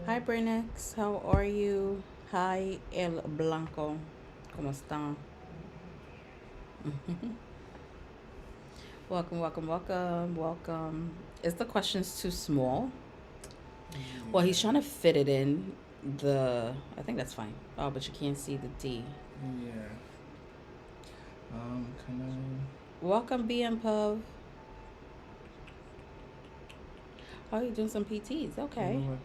Hi Brenex, how are you? Hi El Blanco, ¿cómo están? Welcome, welcome, welcome, welcome. Is the questions too small? Well, he's trying to fit it in I think that's fine. Oh, but you can't see the D. Yeah. Can Welcome, BM Pub. Oh, you're doing some PTs. I? Okay. What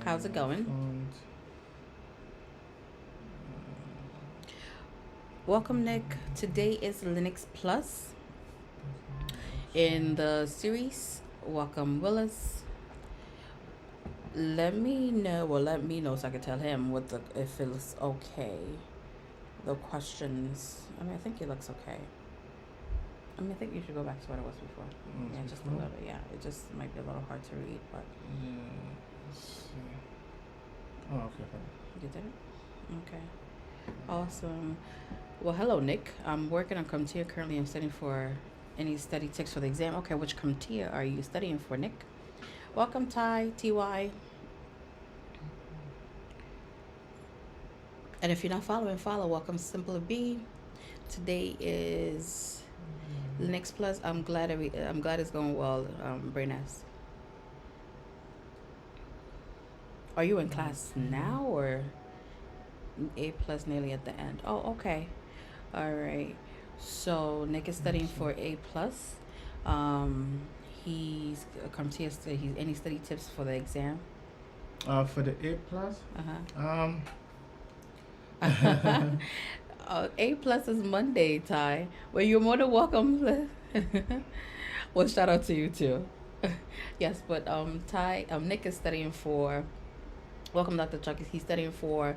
How's it going? Font. Welcome, Nick. Today is Linux Plus in the series. Welcome, Willis. Let me know so I can tell him if it looks okay. The questions. I think it looks okay. I think you should go back to what it was before. Yeah, just a little. Yeah, it just might be a little hard to read, but. Yeah. Let's see. Oh, okay. You did it? Okay. Awesome. Well, hello, Nick. I'm working on CompTIA currently. I'm studying for any study tips for the exam. Okay, which CompTIA are you studying for, Nick? Welcome, TY. And if you're not following, follow. Welcome, Simple B. Today is Linux Plus. I'm glad it's going well, Brainas. Are you in class now or A plus nearly at the end? Oh, okay. All right. So Nick is studying for A plus. He's CompTIA. He's any study tips for the exam? For the A plus. A plus is Monday, Ty. Well, you're more than welcome. Well, shout out to you too. Yes, but Ty, Nick is studying for. Welcome, Dr. Chuck. He's studying for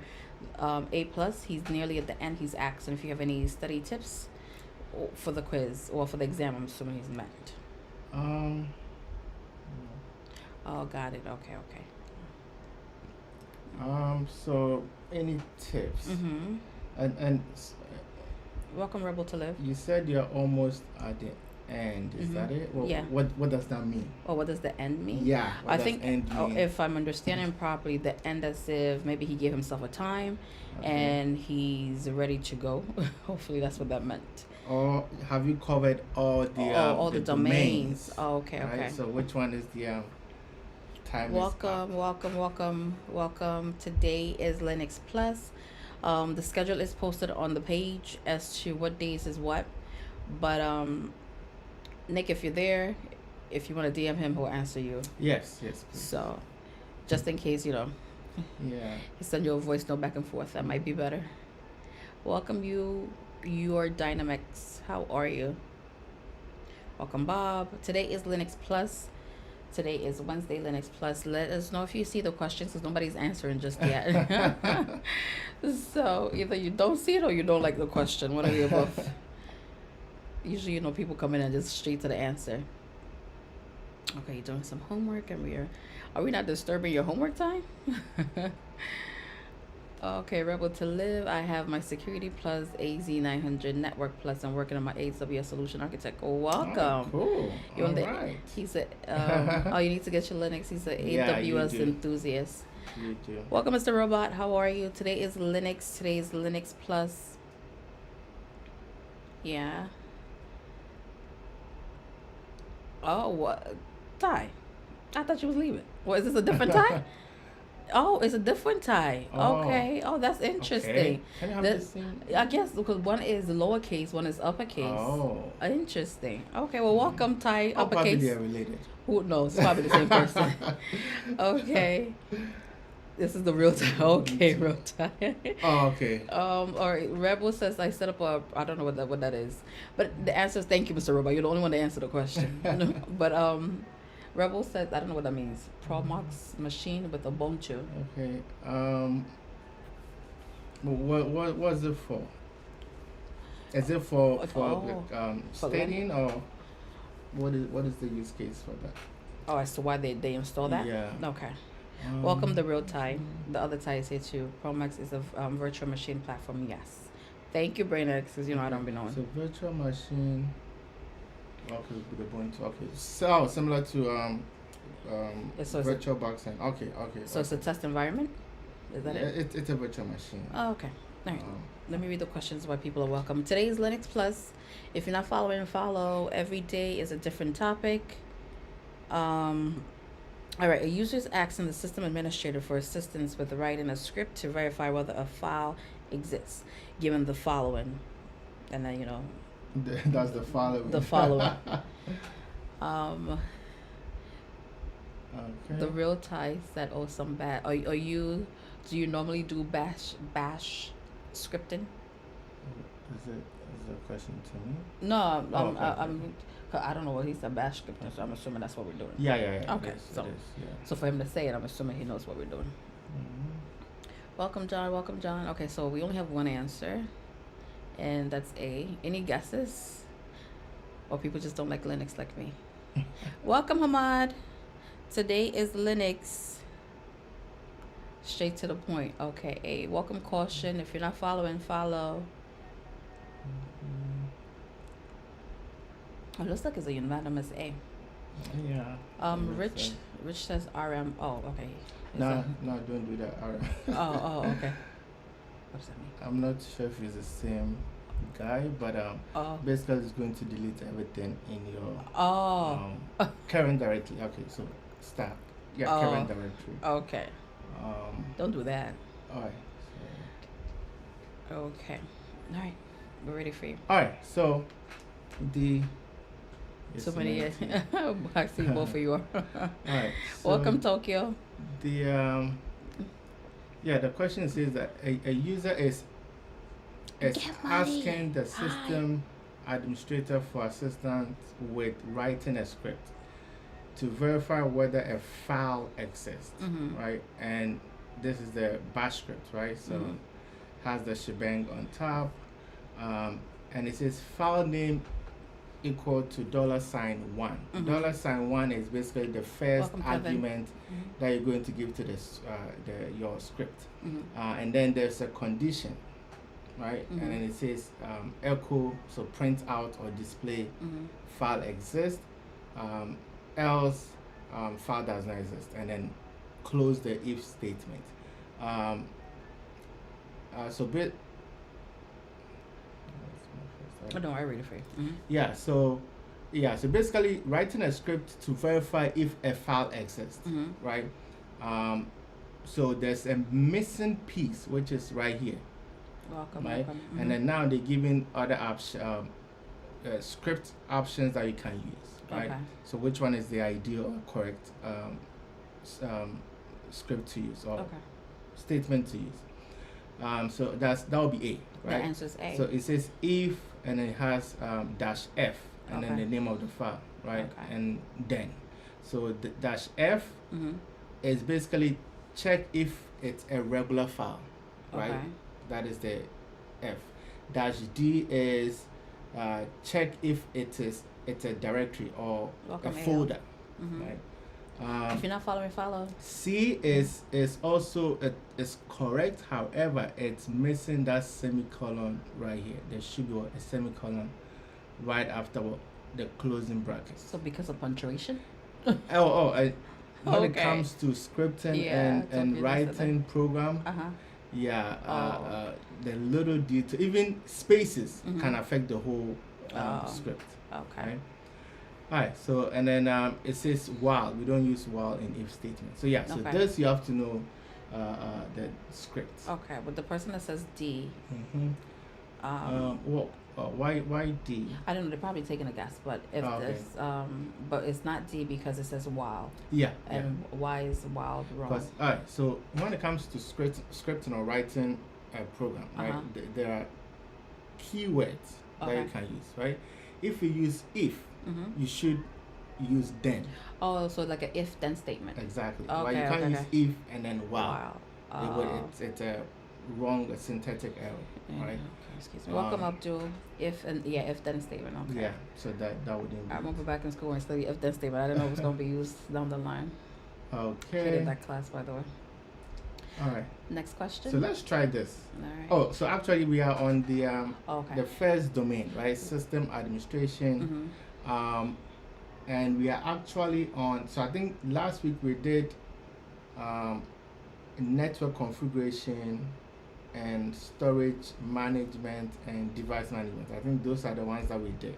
A plus. He's nearly at the end. He's asking if you have any study tips for the quiz or for the exam. I'm assuming he's meant. Oh, got it. Okay. So any tips? Mm-hmm. And Welcome, Rebel to Live. you said you're almost at the end. Is that it? Well, Yeah. What does that mean? Oh, what does the end mean? Yeah. I think if I'm understanding properly, the end as if maybe he gave himself a time and he's ready to go. Hopefully that's what that meant. Or have you covered all the domains? Oh, okay. Right? So which one is the time? Welcome. Today is Linux Plus. The schedule is posted on the page as to what days is what. But Nick, if you're there, if you want to DM him, he'll answer you. Yes, please. So, just in case, Yeah. he send you a voice note back and forth. That might be better. Welcome your Dynamics. How are you? Welcome, Bob. Today is Linux Plus. Today is Wednesday, Linux Plus. Let us know if you see the questions because nobody's answering just yet. So, either you don't see it or you don't like the question. One of the above. Usually, people come in and just straight to the answer. Okay, you're doing some homework and are we not disturbing your homework time? Okay, Rebel to Live. I have my Security Plus AZ900 Network Plus. I'm working on my AWS Solution Architect. Oh, welcome. Oh, cool. Right. He said, you need to get your Linux. He's an AWS enthusiast. You do. Welcome, Mr. Robot. How are you? Today is Linux. Today is Linux Plus. Yeah. Oh, what? Ty. I thought you was leaving. Well, is this a different Ty? Oh, it's a different Ty. Oh. Okay. Oh, that's interesting. Okay. Can you have the same? I guess because one is lowercase, one is uppercase. Oh. Interesting. Okay. Well, welcome, Ty. Probably Uppercase. they're related. Who knows? Probably the same person. Okay. This is the real Ty. Okay, real Ty. Oh, okay. All right. Rebel says I set up I don't know what that is, but the answer is thank you, Mr. Robot. You're the only one to answer the question. But Rebel says I don't know what that means. Promox machine with Ubuntu. Okay. What was it for? Is it for studying or what is the use case for that? Oh, as to why they install that? Yeah. Okay. Welcome, the real Ty. The other Ty is here too. Promax is a virtual machine platform. Yes. Thank you, Brainer, because I don't be knowing. So virtual machine. Okay, with the Ubuntu. Okay, so similar to So VirtualBox and okay. So it's a test environment. Is that it? It's a virtual machine. Oh, okay. All right. Let me read the questions why people are welcome. Today is Linux Plus. If you're not following, follow. Every day is a different topic. All right. A user is asking the system administrator for assistance with writing a script to verify whether a file exists, given the following, and then That's the following. The following. Okay. The real Thai said, "Oh, some bad." Are you? Do you normally do bash scripting? Is it a question to me? No, okay. I don't know what he said, bash scripting, so I'm assuming that's what we're doing. Yeah. Okay, so for him to say it, I'm assuming he knows what we're doing. Welcome, John. Okay, so we only have one answer, and that's A. Any guesses? Or people just don't like Linux like me. Welcome, Hamad. Today is Linux. Straight to the point. Okay, A. Welcome, caution. If you're not following, follow. Oh, looks like it's a unanimous A. Yeah. Rich says RM. Oh, okay. No, don't do that. RM. Oh, okay. What does that mean? I'm not sure if it's the same guy, but basically it's going to delete everything in your current directory. Okay, so start. Yeah, current directory. Okay. Don't do that. Alright. Okay. Alright. We're ready for you. Alright, so so many I see both of you are. Alright. So welcome, Tokyo. The question says that a user is asking the system administrator for assistance with writing a script to verify whether a file exists, right? And this is the bash script, right? So has the shebang on top, and it says file name equal to $1. $1 is basically the first argument that you're going to give to this your script, and then there's a condition, right? And then it says echo, so print out or display file exists, else file does not exist, and then close the if statement. Oh no, I read it for you. So basically writing a script to verify if a file exists, right? So there's a missing piece which is right here. Welcome. And then now they're giving other script options that you can use, right? Okay. So which one is the ideal or correct script to use or statement to use? So that will be A, right? The answer is A. So it says if, and it has -F, and then the name of the file, right? And then, so the -F is basically check if it's a regular file, right? That is the F. -D is check if it's a directory or a folder, right? If you're not following, follow. C is also is correct. However, it's missing that semicolon right here. There should be a semicolon right after the closing brackets. So because of punctuation? When it comes to scripting and writing program, the little detail, even spaces can affect the whole script. Okay. Right? Alright, so and then it says while. We don't use while in if statement. So so this you have to know the script. Okay, but the person that says D. Why D? I don't know. They're probably taking a guess, but if this, but it's not D because it says while. And why is while wrong? Alright, so when it comes to scripting or writing a program, right? There are keywords that you can use, right? If you use if, you should use then. Oh, so like an if then statement. Exactly. But you can't use if and then while. It's a wrong syntactic error, right? Excuse me. Welcome, Abdul. If then statement. Okay. Yeah. So that wouldn't be. I'm gonna go back in school and study if then statement. I didn't know it was gonna be used down the line. Okay. Hated that class, by the way. All right. Next question. So let's try this. All right. Oh, so actually we are on the the first domain, right? System administration. And we are actually on. So I think last week we did um, network configuration and storage management and device management. I think those are the ones that we did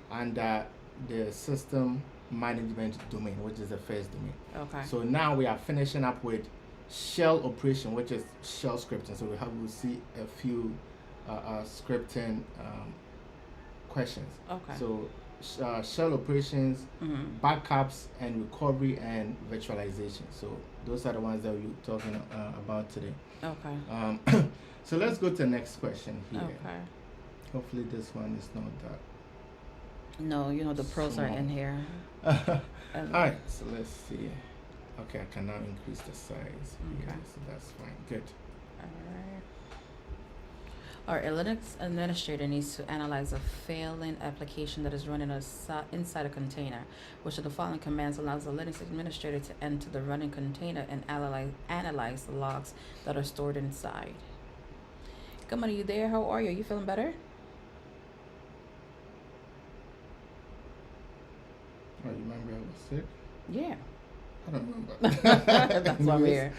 under the system management domain, which is the first domain. Okay. So now we are finishing up with shell operation, which is shell scripting. So we'll see a few scripting questions. Okay. So shell operations, backups and recovery and virtualization. So those are the ones that we're talking about today. Okay. So let's go to the next question here. Okay. Hopefully this one is not that. No, you know the pros are in here. All right, so let's see. Okay, I can now increase the size. Okay. Yeah, so that's fine. Good. All right. Our Linux administrator needs to analyze a failing application that is running inside a container. Which of the following commands allows the Linux administrator to enter the running container and analyze the logs that are stored inside? Come on, are you there? How are you? Are you feeling better? Oh, you remember I was sick? Yeah. I don't remember. That's why I'm here.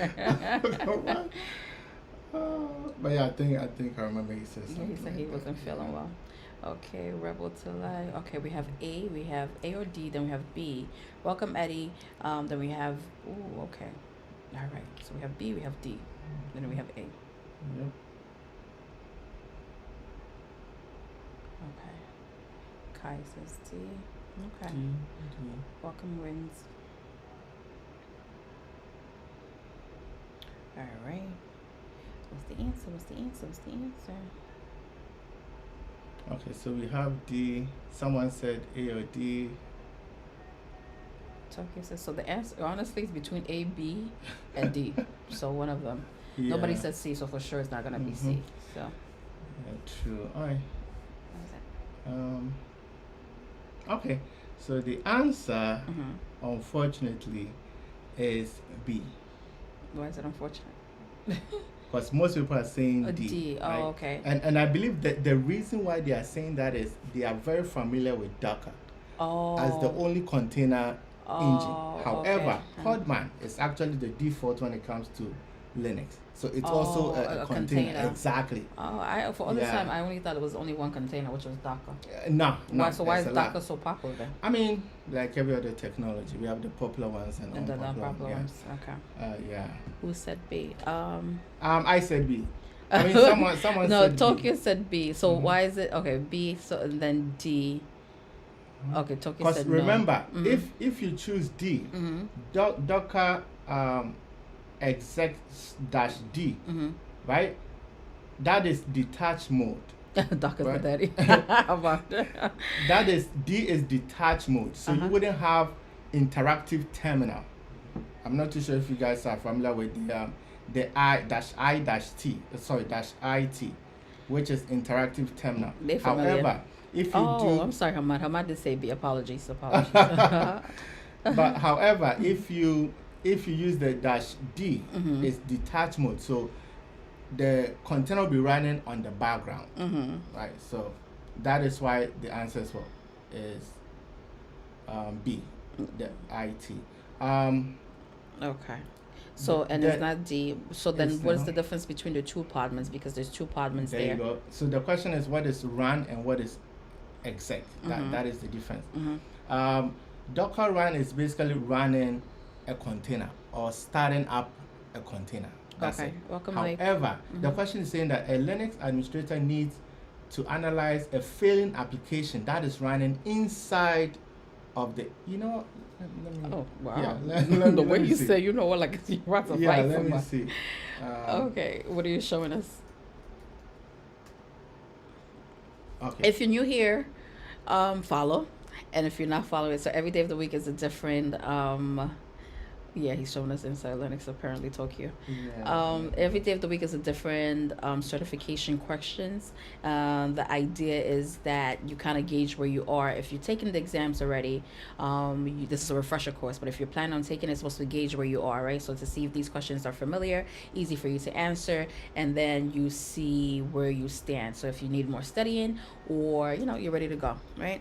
But yeah, I think I remember he said Yeah, something. he said he like wasn't that. feeling well. Okay, Rebel to Lie. Okay, we have A or D, then we have B. Welcome, Eddie. Then we have, okay. All right, so we have B, we have D, then we have A. Yep. Okay. Kai says D. Okay. D. Welcome, Wins. All right. What's the answer? Okay, so we have D. Someone said A or D. Tokyo says, so the answer, honestly, is between A, B, and D. So one of them. Yeah. Nobody said C, so for sure it's not going to be C. So. Yeah, true. All right. What was it? Okay, so the answer, unfortunately, is B. Why is it unfortunate? Because most people are saying D. D. Oh, right? okay. And I believe that the reason why they are saying that is they are very familiar with Docker as the only container engine. However, Podman is actually the default when it comes to Linux. So it's also a container. Exactly. Oh, for all this time, I only thought it was only one container, which was Docker. No. So why is Docker so popular then? I mean, like every other technology, we have the popular ones and the unpopular ones. Okay. Yeah. Who said B? I said B. I mean, someone no, said Tokyo B. said B. So why is it okay? B. So and then D. Okay, Tokyo said no. Because remember, if you choose D, Docker exec -D, right? That is detached mode. Docker's right? the daddy. That is D is detached mode, so you wouldn't have interactive terminal. I'm not too sure if you guys are familiar with the -IT, which is interactive terminal. However, if you I'm sorry, Hamad did say B. Apologies. But however, if you use the -D, it's detached mode. So the container will be running on the background, right? So that is why the answer is B, the IT. Okay. So and it's not D. So then, what is the difference between the two podmans? Because there's two podmans there. There you go. So the question is, what is run and what is exec? That is the difference. Docker run is basically running a container or starting up a container. That's it. Welcome. However, the question is saying that a Linux administrator needs to analyze a failing application that is running inside of the, Oh, wow. Yeah, the way you say, you know what, like you want to fight let from me us. see. Okay, what are you showing us? Okay. If you're new here, follow. And if you're not following, so every day of the week is a different he's showing us inside Linux, apparently Tokyo. Every day of the week is a different certification questions. The idea is that you kind of gauge where you are. If you're taking the exams already, this is a refresher course, but if you're planning on taking it, it's supposed to gauge where you are, right? So to see if these questions are familiar, easy for you to answer, and then you see where you stand. So if you need more studying or, you're ready to go, right?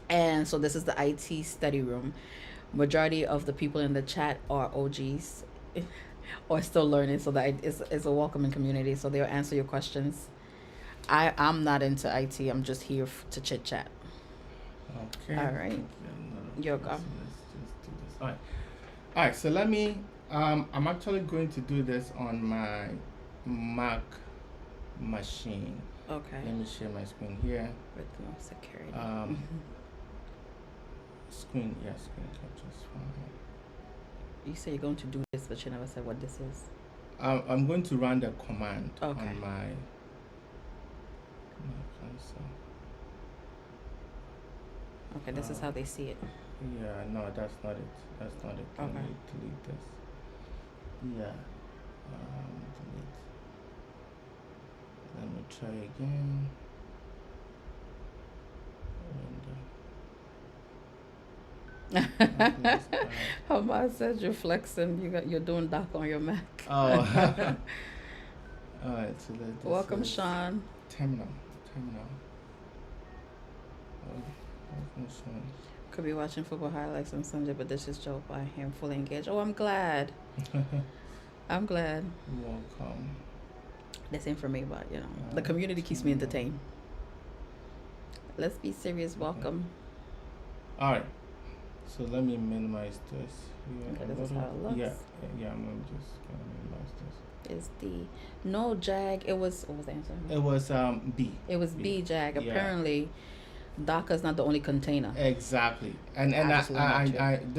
And so this is the IT study room. Majority of the people in the chat are OGs or still learning, so that it's a welcoming community. So they'll answer your questions. I'm not into IT. I'm just here to chit chat. Okay. All right. You're go. Let's just do this. All right. All right. So let me. I'm actually going to do this on my Mac machine. Okay. Let me share my screen here. With the security. Screen captures fine. You say you're going to do this, but you never said what this is. I'm going to run the command Okay. on my console. Okay, this is how they see it. Yeah, no, that's not it. That's not it. Let Okay. me delete this. Yeah. Delete. Let me try again. Hamad said you're flexing. You're doing doc on your Mac. Oh. All right. So this Welcome, is Sean. Terminal. Oh, that's not Could be watching football highlights on Sunday, but this is Joe. I am fully engaged. Oh, I'm glad. showing. I'm glad. Welcome. This ain't for me, but the community keeps me entertained. Let's be serious. Welcome. All right. So let me minimize this. Okay, this is how it looks. Yeah. I'm just gonna minimize this. Is the no Jag? It was what was the answer? It was B. It was B Jag. Yeah. Apparently, Docker is not the only container. Exactly. And just learned that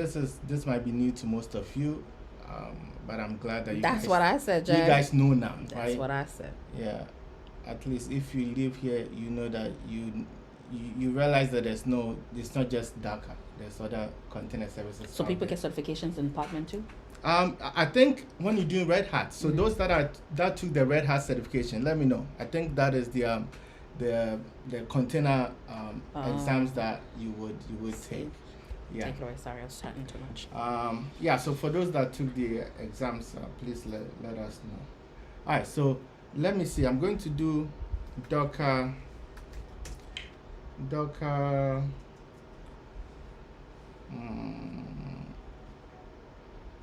this might be new to most of you, but I'm glad that That's what I said, Jag. you guys know now, That's right? what I said. Yeah. At least if you live here, you know that you realize that it's not just Docker. There's other container services. So out people there. get certifications in Podman too? I think when you're doing Red Hat, so those that took the Red Hat certification, let me know. I think that is the container exams that you would take. Yeah. Take it away. Sorry, I was chatting too much. Yeah. So for those that took the exams, please let us know. All right. So let me see. I'm going to do Docker.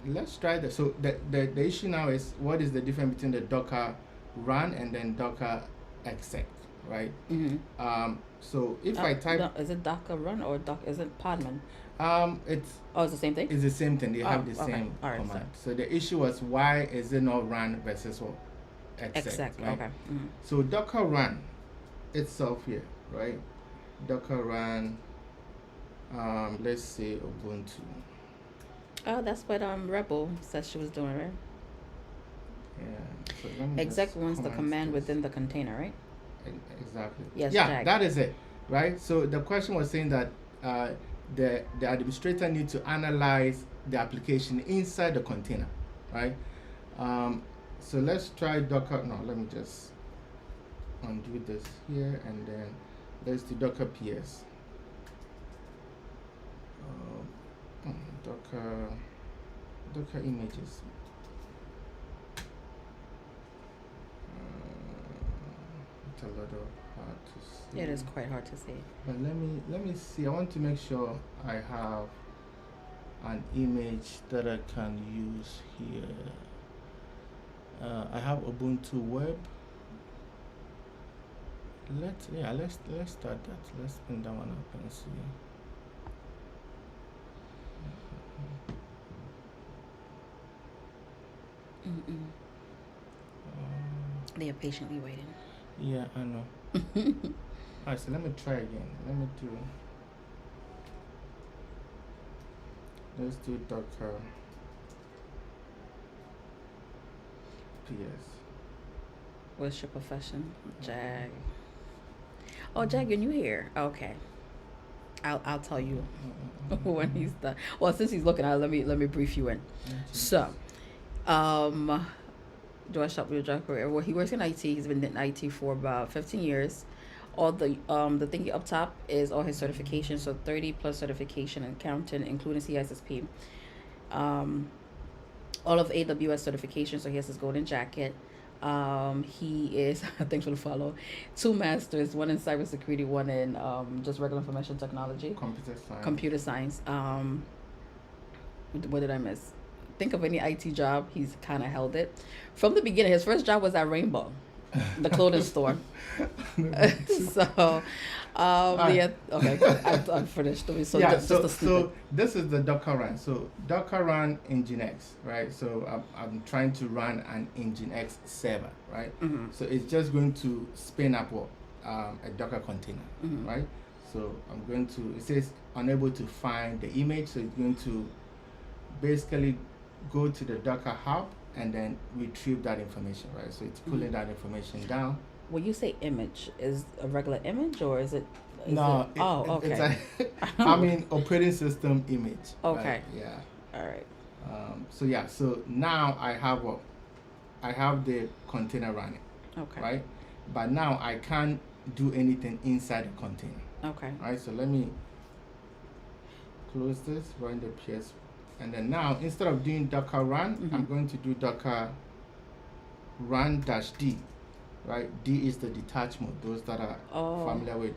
Let's try that. So the issue now is, what is the difference between the Docker run and then Docker exec, right? Mm-hmm. So if I type, is it Docker run or is it Podman? it's the same thing. It's the same thing. They have the okay. same All right, command. So the issue was, why is it not run versus what? Exec, right? Okay. Mm-hmm. So Docker run itself here, right? Docker run. Let's say Ubuntu. Oh, that's what Rebel said she was doing, right? Yeah. So let me Exec just runs the comment command this. within the container, right? Exactly. Yes. Yeah, Jag. that is it, right? So the question was saying that the administrator needs to analyze the application inside the container, right? So let's try Docker. No, let me just undo this here, and then let's do Docker PS. Docker images. It's a little hard to see. It is quite hard to see. But let me see. I want to make sure I have an image that I can use here. I have Ubuntu Web. Let's start that. Let's spin that one up and see. They are patiently waiting. Yeah, I know. Alright, so let me try again. Let's do Docker PS. What's your profession? Jag. Oh, Jag, you're new here. Okay. I'll tell you when he's done. Well, since he's looking at it, let me brief you in. So, do I shop with your job career? Well, he works in IT. He's been in IT for about 15 years. All the thingy up top is all his certifications, so 30 plus certification and counting, including CISSP. All of AWS certification, so he has his golden jacket. He is thanks for the follow. 2 masters, one in cybersecurity, one in just regular information technology, Computer science. computer science. What did I miss? Think of any IT job. He's kind of held it from the beginning. His first job was at Rainbow, the clothing store. So, yeah, okay, I'm finished. So yeah, just a so this is the Docker run. So Docker run Nginx, right? So I'm trying to run an Nginx server, right? So it's just going to spin up a Docker container, right? So I'm going to, it says unable to find the image, so it's going to basically go to the Docker hub and then retrieve that information, right? So it's pulling that information down. When you say image, is a regular image or is it? No. Okay. I mean operating system image. Okay. Right? Yeah. All right. So yeah. So now I have the container running. Okay. Right. But now I can't do anything inside the container. Okay. Right. So let me close this. Run the PS. And then now, instead of doing Docker run, I'm going to do Docker run -d, right? D is the detach mode, those that are familiar with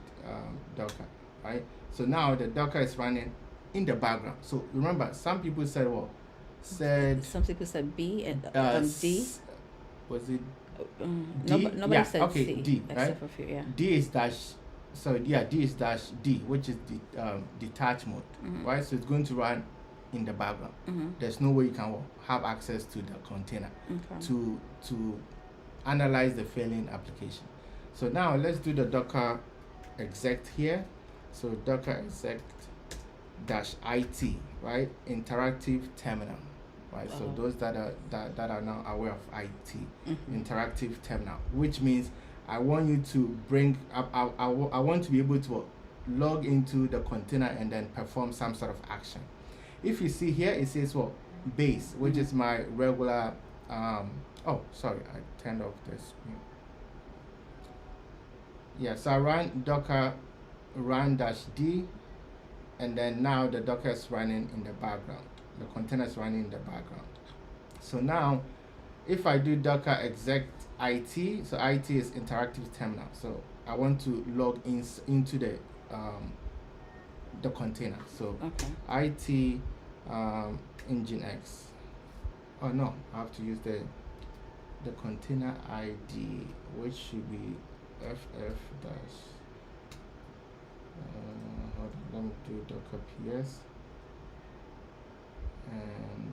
Docker, right? So now the Docker is running in the background. So remember, some people said, some people said B and D. Was it D? Nobody said okay, C. D, right? Except for a few, yeah. D is dash, so yeah, D is -d, which is the detach mode, right? So it's going to run in the background. There's no way you can have access to the container to analyze the failing application. So now let's do the Docker exec here. So Docker exec -it, right? Interactive terminal, right? So those that are now aware of IT, interactive terminal, which means I want you to bring up. I want to be able to log into the container and then perform some sort of action. If you see here, it says base, which is my regular. Oh, sorry, I turned off the screen. Yeah, so I run Docker run -d, and then now the Docker is running in the background. The container is running in the background. So now, if I do Docker exec IT, so IT is interactive terminal. So I want to log into the container. So IT Nginx. Oh no, I have to use the container ID, which should be ff dash. Hold on, let me do Docker PS and.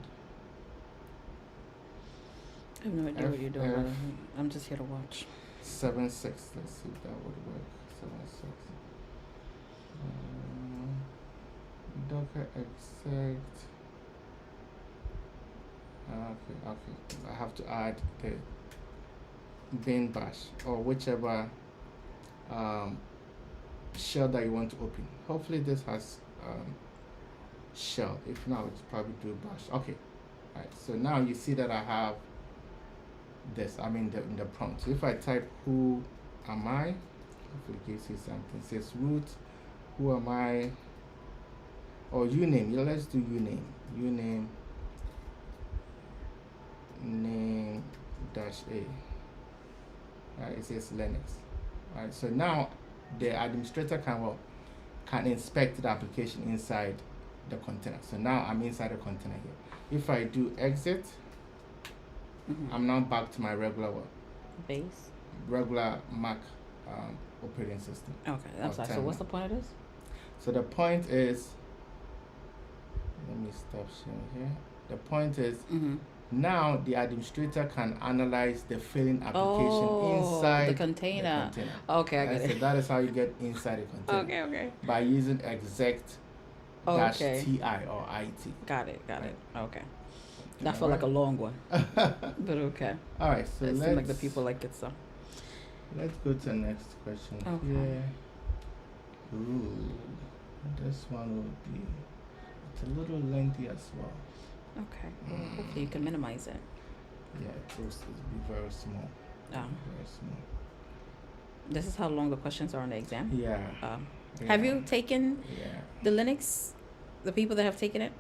I have no idea what you're doing. I'm just here to watch. 7.6. Let's see if that would work. 7.6. Docker exec. Okay. I have to add the bin bash or whichever shell that you want to open. Hopefully this has shell. If not, it's probably do bash. Okay. Alright. So now you see that I have this. I'm in the prompt. So if I type who am I, hopefully it gives you something. It says root. Who am I? Or uname. Yeah, let's do uname. Uname name -a. Right, it says Linux. Right, so now the administrator can inspect the application inside the container. So now I'm inside the container here. If I do exit, I'm now back to my regular base, regular Mac operating system. Okay, I'm sorry. So what's the point of this? So the point is, let me stop sharing here. The point is, now the administrator can analyze the failing application inside the container. Okay, I get it. So that is how you get inside the container. Okay. By using exec -ti or IT. Got it. Okay. That felt like a long one, but okay. All right, so it seems like the people like it, so. Let's go to the next question. Okay. Ooh, this one will be, it's a little lengthy as well. Okay. Well, hopefully you can minimize it. Yeah, it will be very small. Very small. This is how long the questions are on the exam? Yeah. Have you taken the Linux, the people that have taken it?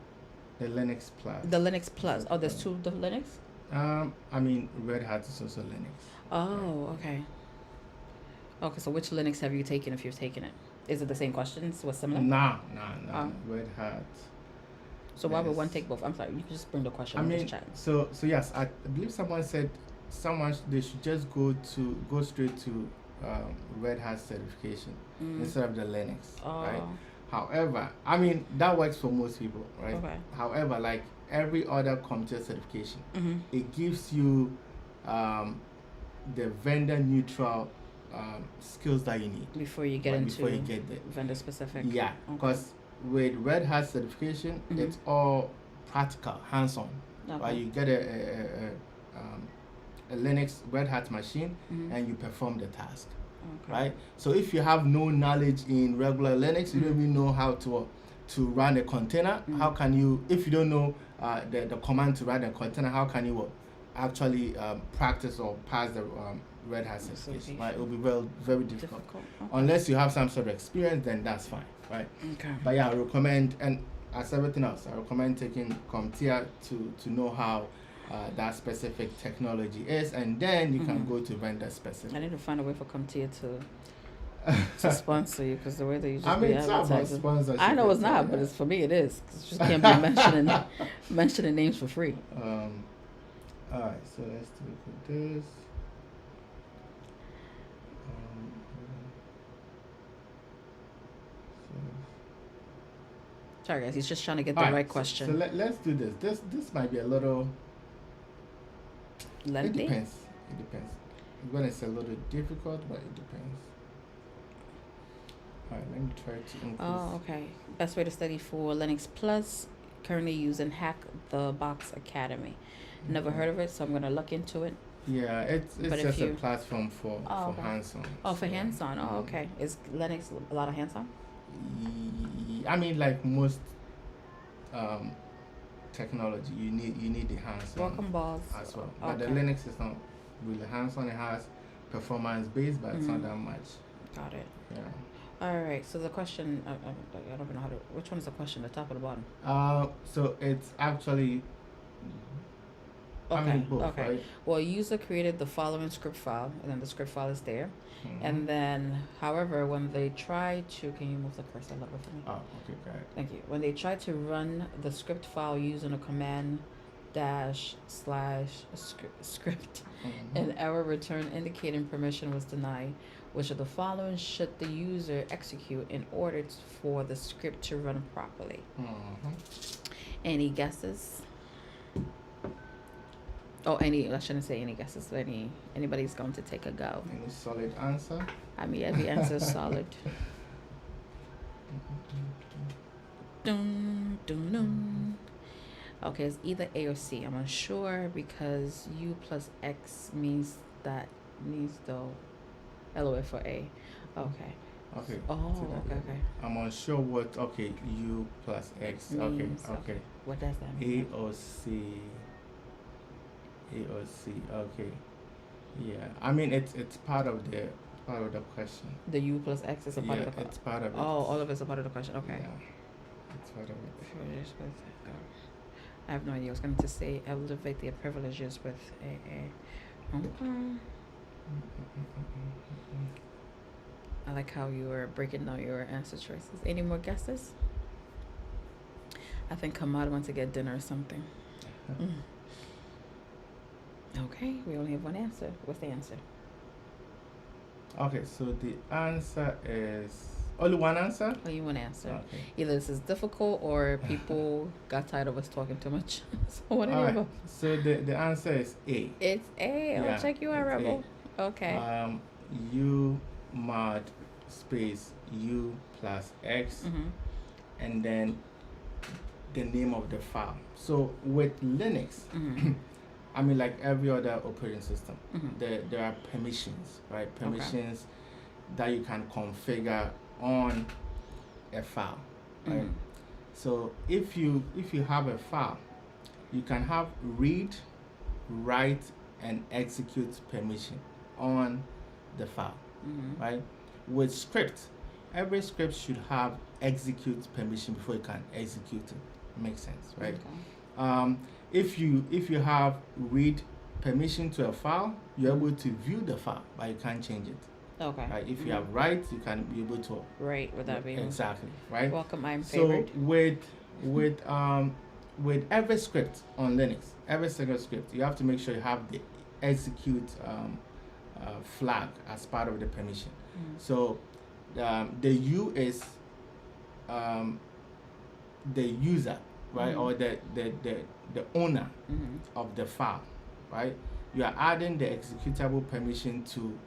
The Linux Plus. The Linux Plus. Oh, there's two of the Linux? I mean, Red Hat is also Linux. Oh, okay. Okay, so which Linux have you taken if you've taken it? Is it the same questions? Was similar? Nah. Oh. Red Hat. So why would one take both? I'm sorry, you can just bring the question I and mean, just chat. so yes, I believe someone said they should just go straight to Red Hat certification instead of the Linux, right? Oh, However, I mean that works for most people, right? okay. However, like every other CompTIA certification, Mm-hmm. it gives you the vendor neutral skills that you need Before you get right, into before you get there. vendor specific. Yeah, Okay. because with Red Hat certification, it's all practical, hands-on. Okay. Right, you get a Linux Red Hat machine and you perform the task. Okay. Right. So if you have no knowledge in regular Linux, you don't even know how to run a container. How can you, if you don't know the command to run a container, how can you actually practice or pass the Red Hat certification? Right. It will be very difficult. Okay. Unless you have some sort of experience, then that's fine. Right. Okay. But yeah, I recommend, and as everything else, I recommend taking CompTIA to know how that specific technology is, and then you can go to vendor specific. I need to find a way for CompTIA to sponsor you, because the way that you just I mean, be it's not about advertising. sponsorship. I know it's not, but it's for me it is. 'Cause you just can't be mentioning names for free. All right, so let's look at this. Sorry guys, he's just trying to get the right question. So let's do this. This might be a little lengthy. It depends. When it's a little difficult, but it depends. All right, let me try to increase. Oh, okay. Best way to study for Linux Plus. Currently using Hack the Box Academy. Never heard of it, so I'm gonna look into it. Yeah, it's just a platform for okay. hands-on. Oh, for hands-on. Oh, okay. Is Linux a lot of hands-on? I mean, like most technology, you need the hands-on. Welcome balls as well. Okay. But the Linux is not really hands-on. It has performance-based, but it's not that much. Got it. Yeah. All right. So the question, I don't even know how to. Which one is the question? The top or the bottom? So it's actually. Okay. I mean both, okay. Right? Well, user created the following script file, and then the script file is there. And then, however, when they try to, can you move the cursor a little bit for me? Oh, okay, got it. Thank you. When they try to run the script file using a command / script, an error return indicating permission was denied. Which of the following should the user execute in order for the script to run properly? Any guesses? Oh, I shouldn't say any guesses. Anybody's going to take a go. Any solid answer? I mean, every answer is solid. Dun, dun, dun. Okay, it's either A or C. I'm unsure because U plus X means the LOA for A. Okay. Okay. Oh, okay. I'm unsure what. Okay, U plus X. Means, Okay. What does that mean? A or C. Okay. Yeah. I mean, it's part of the question. The U plus X is a part of the question. It's part of it. Oh, all of it's a part of the question. Okay. Yeah. It's part of it. I have no idea. I was going to say elevate their privileges with a. I like how you were breaking down your answer choices. Any more guesses? I think Kamad wants to get dinner or something. Okay, we only have one answer. What's the answer? Okay, so the answer is only one answer? Only one answer. Okay. Either this is difficult or people got tired of us talking too much. So what All right. about? So the answer is A. It's A. I'll check you out, Rebel. A. Okay. U mod space U plus X and then the name of the file. So with Linux, I mean, like every other operating system, there are permissions, right? Permissions that you can configure on a file, right? So if you have a file, you can have read, write, and execute permission on the file, right? With script, every script should have execute permission before you can execute it. Makes sense, right? if you have read permission to a file, you're able to view the file, but you can't change it. Okay. Right? If you have write, you can be able to Right, without being exactly right. Welcome, I'm So favored. with every script on Linux, every single script, you have to make sure you have the execute flag as part of the permission. So the U is the user, right, or the owner of the file, right? You are adding the executable permission to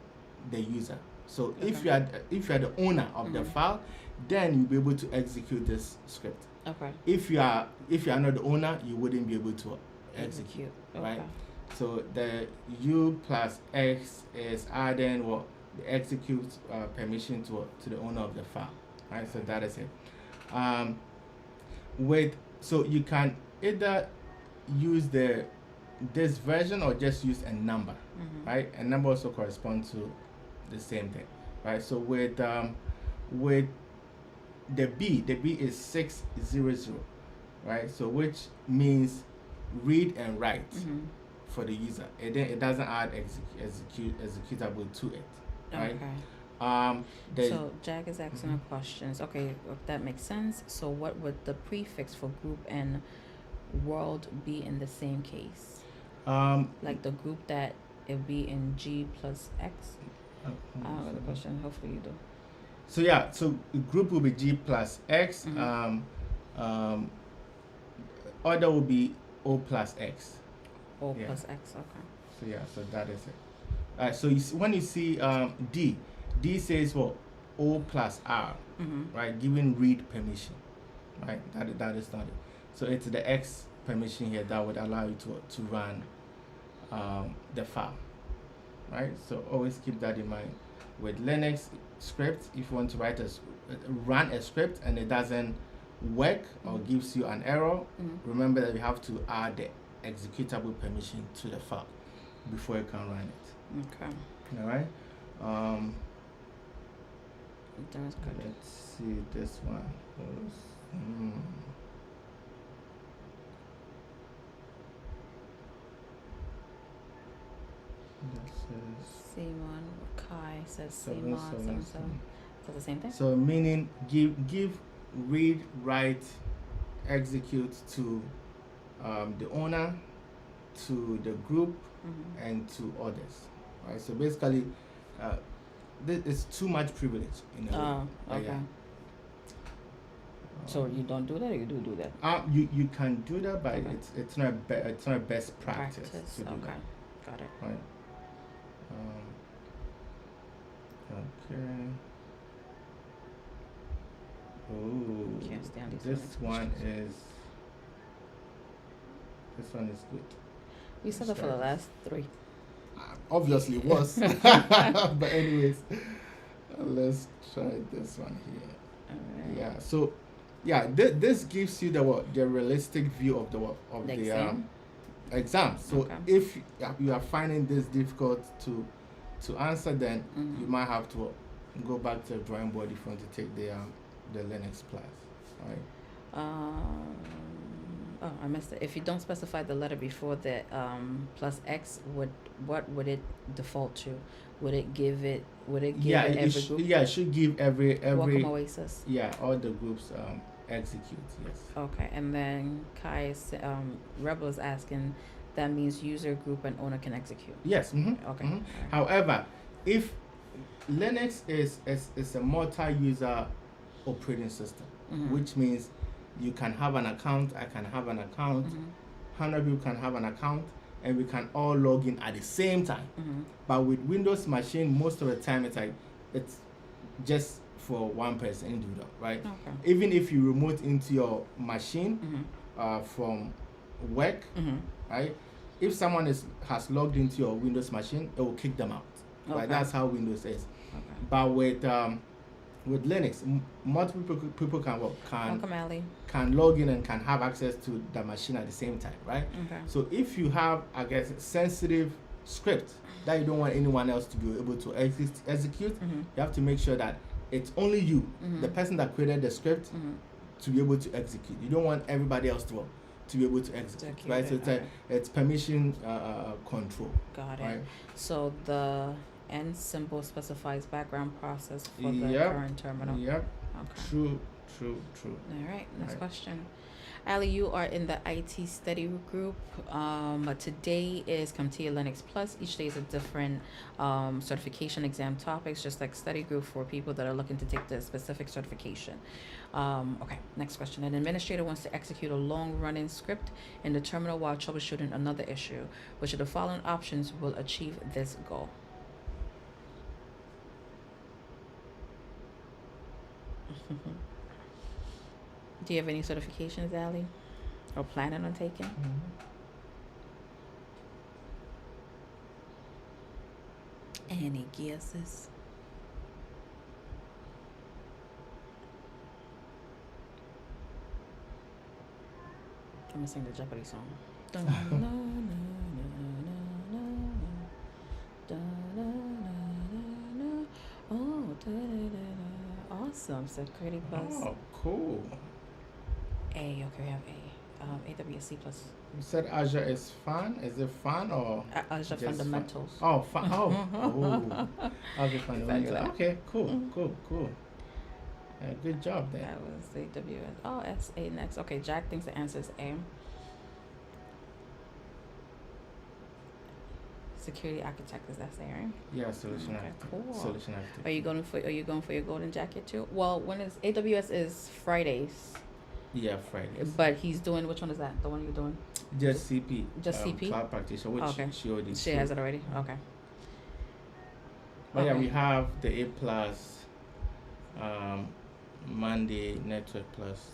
the user. So if you are the owner of the file, then you'll be able to execute this script. Okay. If you are not the owner, you wouldn't be able to execute. Right? So the U plus X is adding what the execute permission to the owner of the file. Right? So that is it. So you can either use this version or just use a number. Right? A number also corresponds to the same thing. Right? So with the B is 600, right? So which means read and write for the user. It doesn't add executable to it, right? Okay. So Jack is asking her questions. Okay, that makes sense. So what would the prefix for group and world be in the same case? Like the group that it would be in G plus X. I don't know the question. Hopefully you do. So yeah, so the group will be G plus X. Order will be O plus X. O plus X. Okay. So yeah, so that is it. So when you see D says what? O plus R, right? Giving read permission, right? That is not it. So it's the X permission here that would allow you to run the file, right? So always keep that in mind. With Linux script, if you want to run a script and it doesn't work or gives you an error, remember that you have to add the executable permission to the file before you can run it. Okay. All right. That's good. Let's see this one. That says Simon Kai says Simon 77. Is that the same thing? So meaning give read, write, execute to the owner, to the group, and to others. Right. So basically, this is too much privilege in a way. Okay. Yeah. So you don't do that, or you do that? You can do that, but it's not best practice. To do okay. that. Got it. Right. Okay. Oh, Can't stand these this one is good. We said that for the last 3. Obviously it was. But anyways, let's try this one here. All right. Yeah. So yeah, this gives you the realistic view of the exam. So if you are finding this difficult to answer, then you might have to go back to the drawing board if you want to take the Linux class. Right? Oh, I missed it. If you don't specify the letter before the plus X, what would it default to? Would it give every group? Yeah, it should give every Welcome Oasis. Yeah, all the groups execute. Yes. Okay, and then Kai Rebel is asking, that means user, group, and owner can execute. Yes. Okay. Right. However, if Linux is a multi-user operating system, which means you can have an account, I can have an account, 100 people can have an account, and we can all log in at the same time. But with Windows machine, most of the time it's just for one person individual, right? Okay. Even if you remote into your machine from work, right? If someone has logged into your Windows machine, it will kick them out. Okay. Right? That's how Windows is. Okay. But with Linux, multiple people can log in and can have access to the machine at the same time, right? Okay. So if you have, I guess, sensitive script that you don't want anyone else to be able to execute, you have to make sure that it's only you, the person that created the script, to be able to execute. You don't want everybody else to be able to execute, right? So it's permission control. Got it. Right? So the N symbol specifies background process for the Yep. current terminal. Yep. Okay. True. All right. Next Right. question. Ali, you are in the IT study group. Today is CompTIA Linux Plus. Each day is a different certification exam topics, just like study group for people that are looking to take the specific certification. Okay, next question. An administrator wants to execute a long-running script in the terminal while troubleshooting another issue. Which of the following options will achieve this goal? Do you have any certifications, Ali? Or planning on taking? Any guesses? I'm gonna sing the Jeopardy song. Oh, awesome. Security plus Oh, cool. A. Okay, we have A. AWS plus You said Azure is fun. Is it fun or Azure just fun? fundamentals. Oh, fun. Oh. Azure fundamentals. Exactly. Okay, cool. Good job there. That was AWS. Oh, S A next. Okay, Jack thinks the answer is A. Security architect, is that say, right? Yeah, solution Okay, architect. cool. Solution architect. Are you going for your golden jacket too? Well, when is AWS is Fridays. Yeah, Fridays. But he's doing, which one is that? The one you're doing? Just CP. Just CP? Cloud practitioner, which Okay. she already She took. has it already? Okay. But yeah, Okay. we have the A plus, Monday Network plus.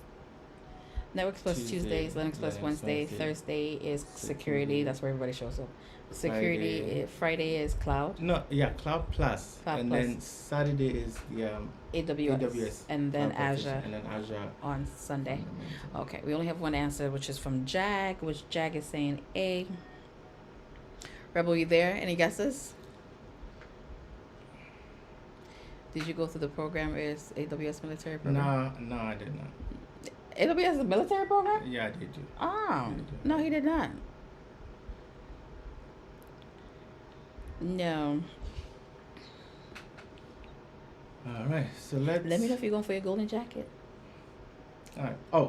Networks plus Tuesday, Tuesdays, Linux plus Linux Wednesday, Thursday. Thursday is security. Security. That's where everybody shows up. Security, Friday is cloud, No, yeah, Cloud plus, Cloud and plus. then Saturday is the AWS, and then Cloud practitioner, Azure and then Azure. on Sunday. Fundamental. Okay, we only have one answer, which is from Jag, which Jag is saying A. Rebel, you there? Any guesses? Did you go through the program? Is AWS military program? No, I did not. AWS is a military program? Yeah, I did do. Oh, Did you? no, he did not. No. All right, so let's. Let me know if you're going for your golden jacket. All right. Oh,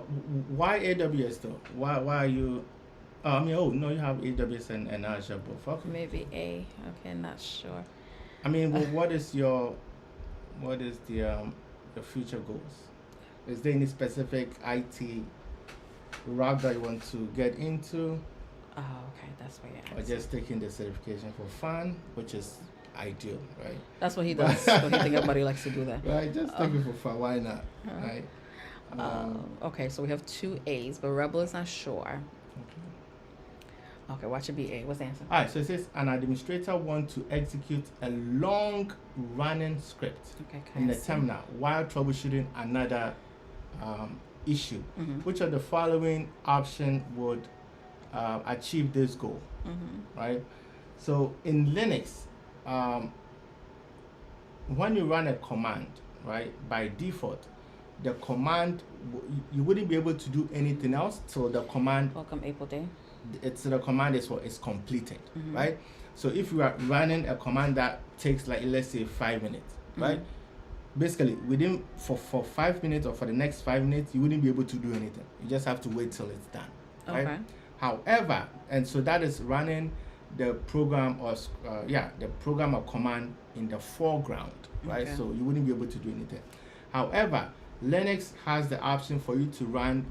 why AWS though? Why are you? No, you have AWS and Azure both. Okay. Maybe A. Okay, not sure. I mean, well, what is the future goals? Is there any specific IT route that you want to get into, Oh, okay, that's where you're or at. just taking the certification for fun, which is ideal, right? That's what he does. So he think everybody likes to do that. Right, just take it for fun. Why not? Uh, Right. Okay, so we have two A's, but Rebel is not sure. Okay, watch it be A. What's the answer? All right, so it says an administrator wants to execute a long-running script Okay, in the terminal while troubleshooting another issue. Mm-hmm. Which of the following option would achieve this goal? Mm-hmm. Right? So in Linux, when you run a command, right, by default, the command you wouldn't be able to do anything else till the command Welcome April Day. the command is what is completed, Mhm. right? So if you are running a command that takes, like, let's say 5 minutes, right? Basically within for 5 minutes or for the next 5 minutes you wouldn't be able to do anything. You just have to wait till it's done, right? Okay. However, and so that is running the program or the program or command in the foreground, right? Okay. So you wouldn't be able to do anything. However, Linux has the option for you to run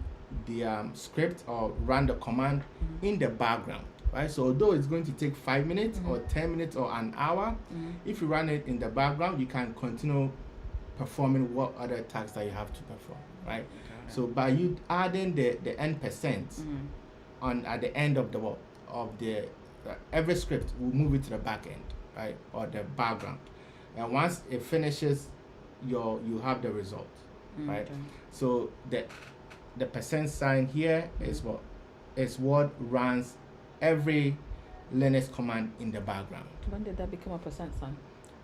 the script or run the command in the background, right? So although it's going to take 5 minutes or 10 minutes or an hour, if you run it in the background, you can continue performing what other tasks that you have to perform, right? So by you adding the n% on at the end of the every script will move it to the back end, right, or the background, and once it finishes, you have the result, right? Okay. So the percent sign here is what runs every Linux command in the background. When did that become a percent sign?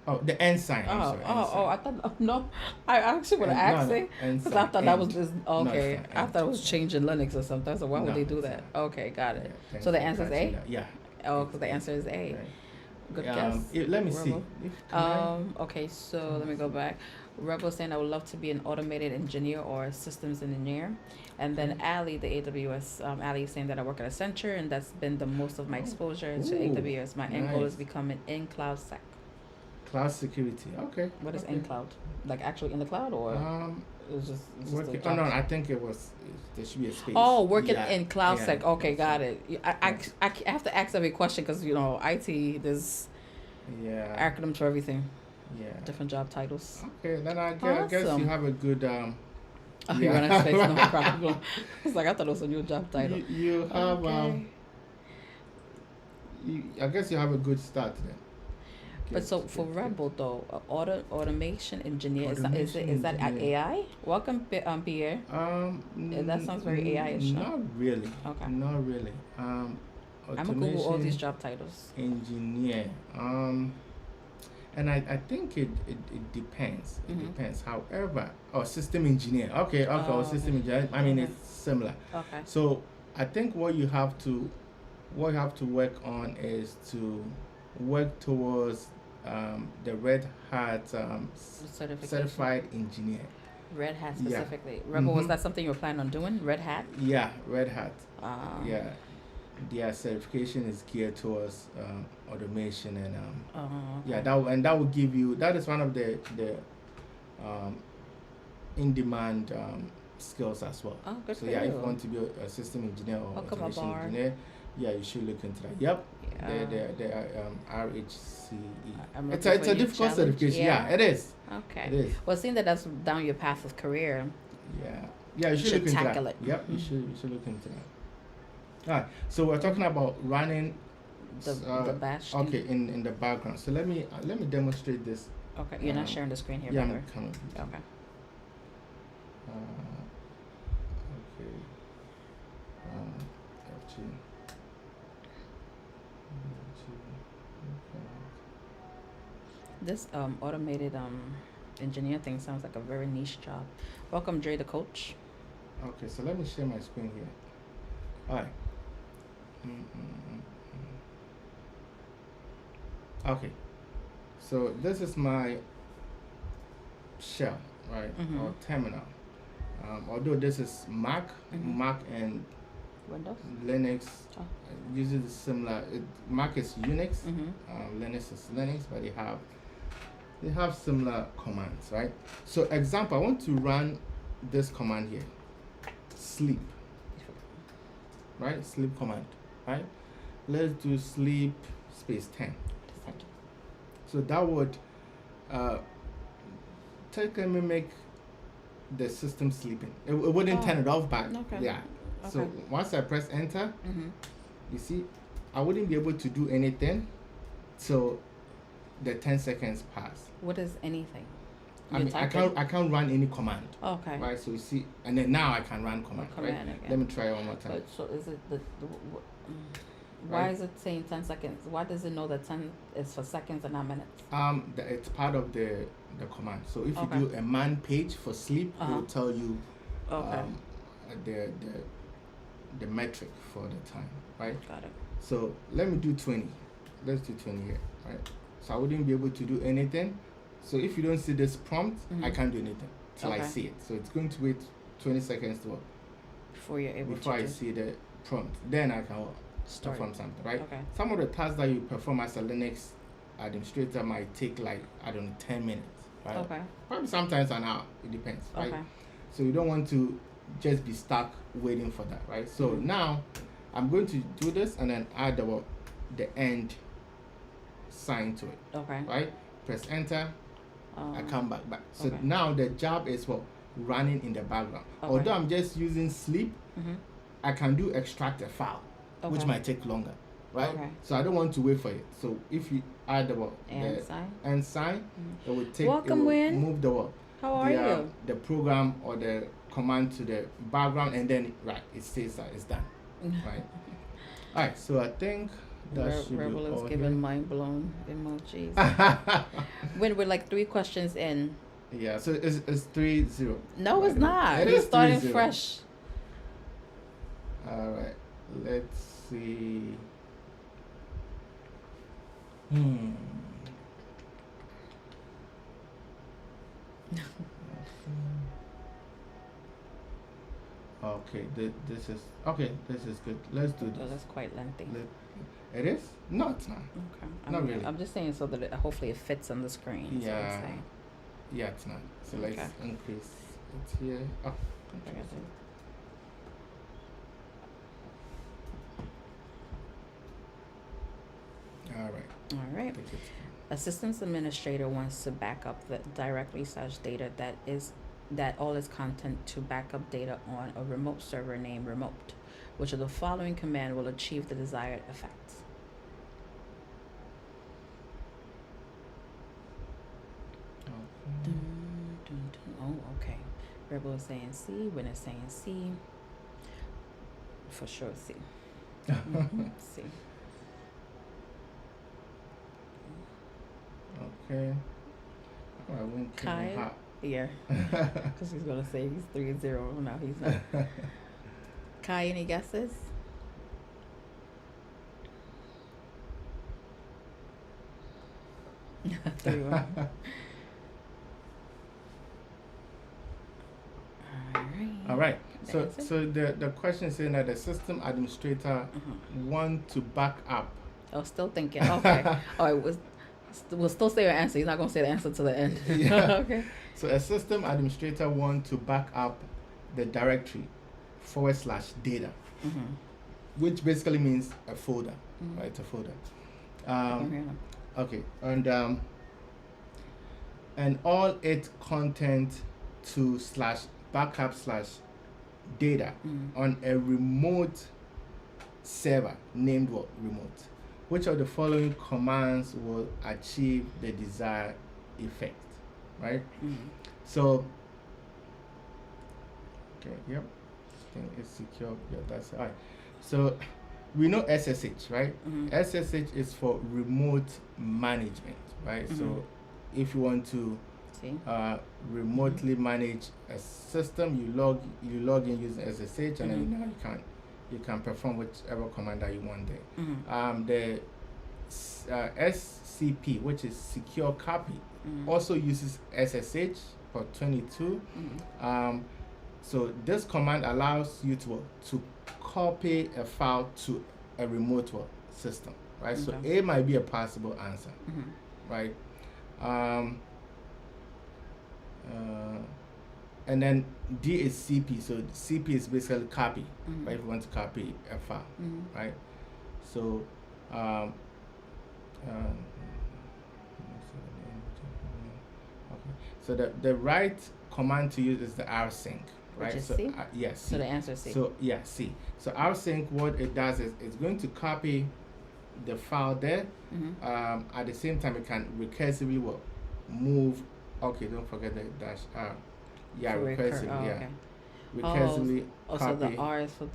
Oh, the end sign. I'm Oh, sorry. oh, End oh! I sign. thought no. I actually would have And, asked no, it end because I sign. thought that was End. just Not okay. sign. I End. thought it was changing Linux or something. So why would No, they do it's that? not. Okay, got Yeah. it. Thanks So the for answer is catching A. that. Yeah. Oh, It's because the A. answer is A. Right. Good guess. Let me see. Rebel. Can I? Okay, so let me go back. Rebel saying I would love to be an automated engineer or a systems engineer. And then Okay. Ali, the AWS, Ali is saying that I work at Accenture and that's been the most of my exposure to Ooh, AWS. My end goal is nice. becoming in cloud sec. Cloud security. Okay. What is Okay. in cloud? Like actually in the cloud or Um, it's just a working. Oh job? no, I think it was. There should be a space. Oh, working Yeah. in cloud Yeah. sec. Okay, That's got it. it. I have to ask every question because IT there's Yeah. acronyms for everything, Yeah. different job titles. Okay, then I guess Awesome. you have a good Oh, you run out of space, no problem. It's like I thought it was a new job title. You have Okay. I guess you have a good start then. But so for Good. Rebel though, automation engineer is Automation that engineer. AI? Welcome, Pierre. That sounds very AI-ish, no? Not really. Okay. Not really. I'm gonna Google all these Automation job titles. engineer. And I think it depends. It Mhm. depends. However, system engineer. Okay, or system engineer. I mean, Okay. it's similar. Okay. So I think what you have to work on is to work towards the Red Hat Certification. certified engineer. Red Hat Yeah. specifically. Rebel, was Mhm. that something you were planning on doing? Red Hat? Yeah, Red Hat. Um, Yeah, their certification is geared towards automation and okay. yeah, that will give you, that is one of the um, in demand skills as well. Oh, good So for yeah, you. if you want to be a system engineer or Welcome automation aboard. engineer, yeah, you should look into that. Yep, Yeah. they are RHCE. I'm It's looking a for a new difficult challenge. certification. Yeah. Yeah, it is. Okay. It is. Well, seeing that that's down your path of career, Yeah, you should should look into tackle that. it. Yep, you should look into that. All right, so we're talking about running the bash. okay in the background. So let me demonstrate this. Okay. You're not sharing the screen here, Yeah, brother. I'm coming. Okay. Okay. F2. This automated engineer thing sounds like a very niche job. Welcome, Dre, the coach. Okay, so let me share my screen here. All right. Okay, so this is my shell, right, Mhm. or terminal. Although this is Mac, Mhm. Mac and Windows. Linux Oh. uses similar. Mac is Unix, Mhm. Linux is Linux, but they have similar commands, right? So example, I want to run this command here, sleep, right? Sleep command, right? Let's do sleep space 10. So that would technically make the system sleeping. It wouldn't turn it off back. Okay. Yeah. So Okay. once I press enter, Mhm. you see, I wouldn't be able to do anything till the 10 seconds pass. What is anything? I You're mean, typing? I can't run any command. Okay. Right. So you see, and then now I can run command. Command right. again. Let me try one more time. So is it why Right. is it saying 10 seconds? Why does it know that 10 is for seconds and not minutes? It's part of the command. So if Okay. you do a man page for sleep, it Uh-huh. will tell you Okay. the metric for the time, right? Got it. So let me do 20. Let's do 20 here, right? So I wouldn't be able to do anything. So if you don't see this prompt, I Mhm. can't do anything till I Okay. see it. So it's going to wait 20 seconds Before you're able before to I see the prompt. Then I can start. perform something, right? Okay. Some of the tasks that you perform as a Linux administrator might take like, I don't know, 10 minutes, right? Okay. Probably sometimes an hour. It depends, right? Okay. So you don't want to just be stuck waiting for that, right? So Mhm. now I'm going to do this and then add the end sign to it, Okay. right? Press enter, I come back. So okay. now the job is running in the background. Okay. Although I'm just using sleep, Mhm. I can do extract a file, which Okay. might take longer, right? Okay. So I don't want to wait for it. So if you add the And sign. end sign, Mhm. it will take Welcome, it will Win. move How are you? the program or the command to the background, and then it says that it's done, right? All right, so I think That should be Rebel is all giving here. mind blown emojis. When we're like 3 questions in. Yeah, so it's 3-0. No, by it's the way. not. It He's is starting 3-0. fresh. All right, let's see. Okay, this is okay. This is good. Let's do Oh, this. that's quite lengthy. It is? No, it's not. Okay. Not really. I'm just saying so that hopefully it fits on the screen. That's what I'm Yeah. saying. Yeah, it's not. So Okay. let's increase it here. Oh, I got it. all right. All right. Take it. Assistance administrator wants to back up the directly such data that all its content to backup data on a remote server named remote, which of the following command will achieve the desired effects. Okay. Oh, okay. Rebel is saying C. Win is saying C. For sure, C. C. Okay. Oh, I went Kai? hot. Yeah. Because he's gonna say he's 3-0. No, he's not. Kai, any guesses? Three, one. All right. So That's it. so the question is saying that the system administrator want to back up. Oh, still thinking. Okay. All right. We'll still say your answer. He's not gonna say the answer to the end. Yeah. Okay. So a system administrator want to back up the directory /data, which basically means a folder, right? A folder. Okay, and all its content to /backup/data on a remote server named what? Remote. Which of the following commands will achieve the desired effect, right? So, okay, yep, I think it's secure. Yeah, that's all right. So, we know SSH, right? SSH is for remote management, right? So, if you want to remotely manage a system, you log in using SSH, and then now you can perform whichever command that you want there. The SCP, which is secure copy, also uses SSH for 22. So this command allows you to copy a file to a remote system, right? So A might be a possible answer, right? And then D is CP. So CP is basically copy, right? If you want to copy a file, right? So okay. So the right command to use is the rsync, right? Which is so C? Yes. So the answer is C. So yeah, C. So rsync, what it does is it's going to copy the file there. At the same time, it can recursively move. Okay, don't forget the dash R. Yeah, recursively. Yeah, okay. Recursively Also, copy. the R is for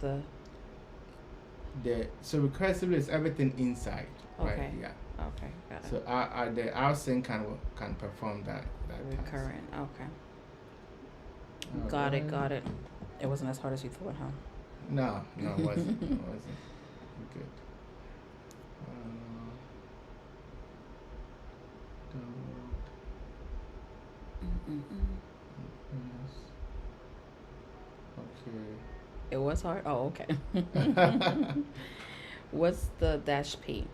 the. So recursively is everything inside, right? Okay. Yeah. Okay, got it. So the rsync can perform that Recurrent. Okay. task. Got it. It wasn't as hard as you thought, huh? No, it wasn't. It wasn't. Good. Okay. It was hard. Oh, okay. What's the -P?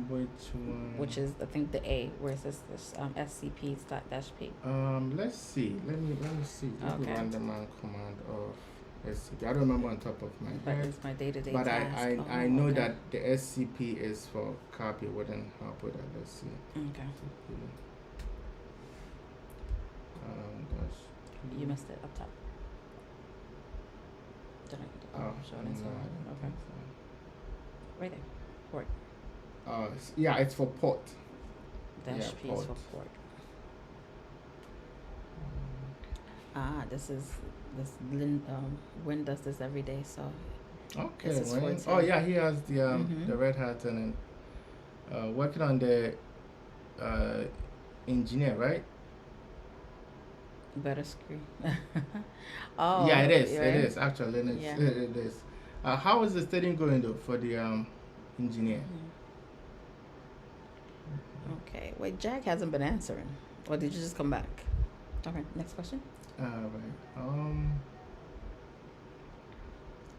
Which one? Which is, I think, the A. Where is this SCP -P? Let's see. Let me see. Just Okay. random command of SCP. I don't remember on top of my But head. it's my day-to-day But task. I know okay. that the SCP is for copy. Wouldn't help with that. Let's see. Okay. That's You missed it up top. Did I? Show it inside. no, Okay. Right there. Port. yeah, it's for port. -P is port. for port. This Win does this every day, so Okay. this is Wayne. for Oh yeah, he has the Red Hat and working on the engineer, right? Better screen. Yeah, Oh, it is. It right. is actually. Yeah. It is. How is the studying going though for the engineer? Okay. Wait, Jack hasn't been answering. Or did you just come back? Okay, next question. Right.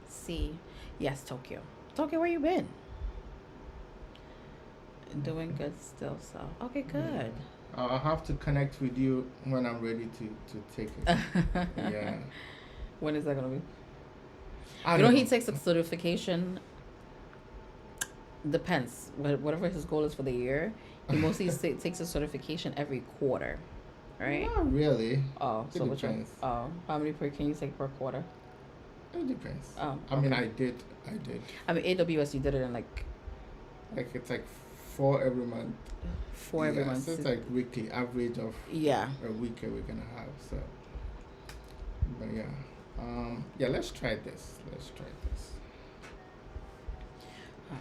C. Yes, Tokyo. Tokyo, where you been? Doing good still, so. Okay, good. I'll have to connect with you when I'm ready to take it. Yeah. When is that going to be? I You know, don't he takes a certification. Depends. Whatever his goal is for the year, he mostly takes a certification every quarter, right? Not really. Oh, It so which one? depends. Oh, how many can you take per quarter? It depends. Oh, I mean, okay. I did. I mean, AWS, you did it in like Like it's like 4 every month. 4 every month. So it's like weekly average of Yeah. a week gonna have. So, but yeah, yeah. Let's try this.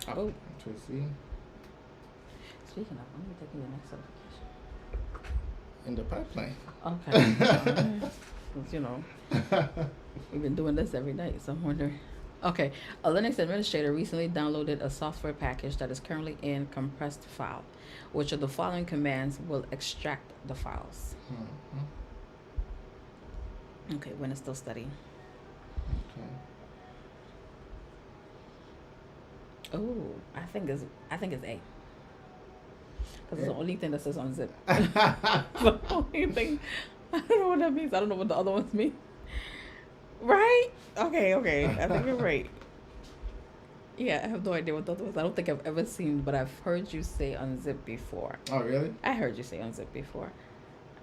Oh, Tracy, speaking of, I'm taking the next certification. in the pipeline. Okay. You know, we've been doing this every night, so I'm wondering. Okay, a Linux administrator recently downloaded a software package that is currently in compressed file. Which of the following commands will extract the files? Okay, when it's still studying. Okay. Oh, I think it's A. Because it's the only thing that says on zip. Okay. The only thing. I don't know what that means. I don't know what the other ones mean. Right? Okay. I think you're right. Yeah, I have no idea what the other ones. I don't think I've ever seen, but I've heard you say unzip before. Oh, really? I heard you say unzip before.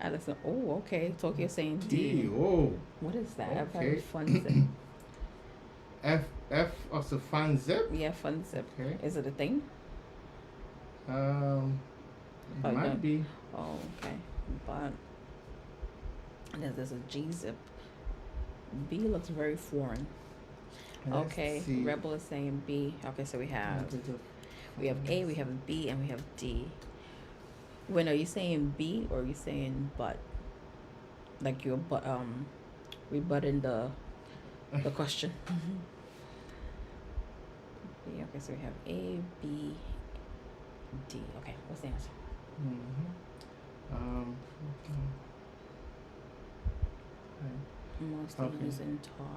I listen. Oh, okay. Tokyo saying D. Oh. What is that? I've Okay. heard fun zip. F of the fun zip. Yeah, fun zip. Okay. Is it a thing? It Oh, might no. be. Oh, okay. But and then there's a G zip. B looks very foreign. Let's Okay, see. Rebel is saying B. Okay, so we have A, we have B, and we have D. When are you saying B or are you saying but? Like you're rebutting the question. B, okay, so we have A, B, D. Okay, what's the answer? Mostly Okay. using tar.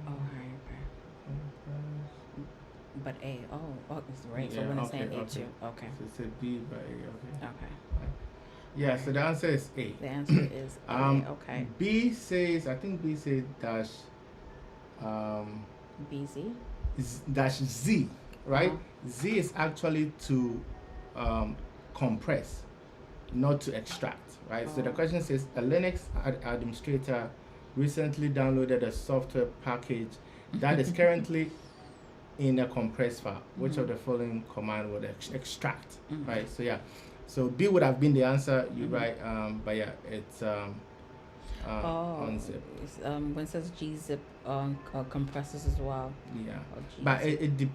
Oh, okay. But A. Oh, it's right. So Yeah, when it's okay, saying A okay. too. Okay. So it's a B by A. Okay. Okay. Yeah. So the answer is A. The answer is A. Okay. B says, I think B says dash BZ. dash Z, right? Uh-huh. Z is actually to compress, not to extract, right? So the Oh. question says a Linux administrator recently downloaded a software package that is currently in a compressed file. Which of the following command would extract, right? So yeah, so B would have been the answer. You're right. But yeah, it's unzip. When it says gzip compresses as well. Yeah, Oh, but gzip.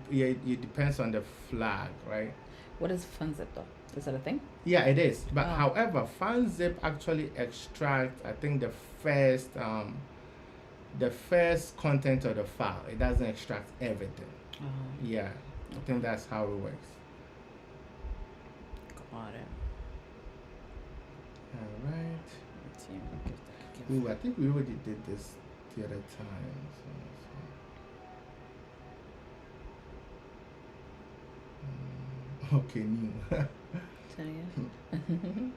it depends on the flag, right? What is funzip though? Is that a thing? Yeah, it is. But Oh. however, FunZip actually extracts, I think, the first content of the file. It doesn't extract everything. Oh, Yeah, I think that's how it works. got it. All right. Let's see. Ooh, I think we already did this the other time. Okay, new. Say it again.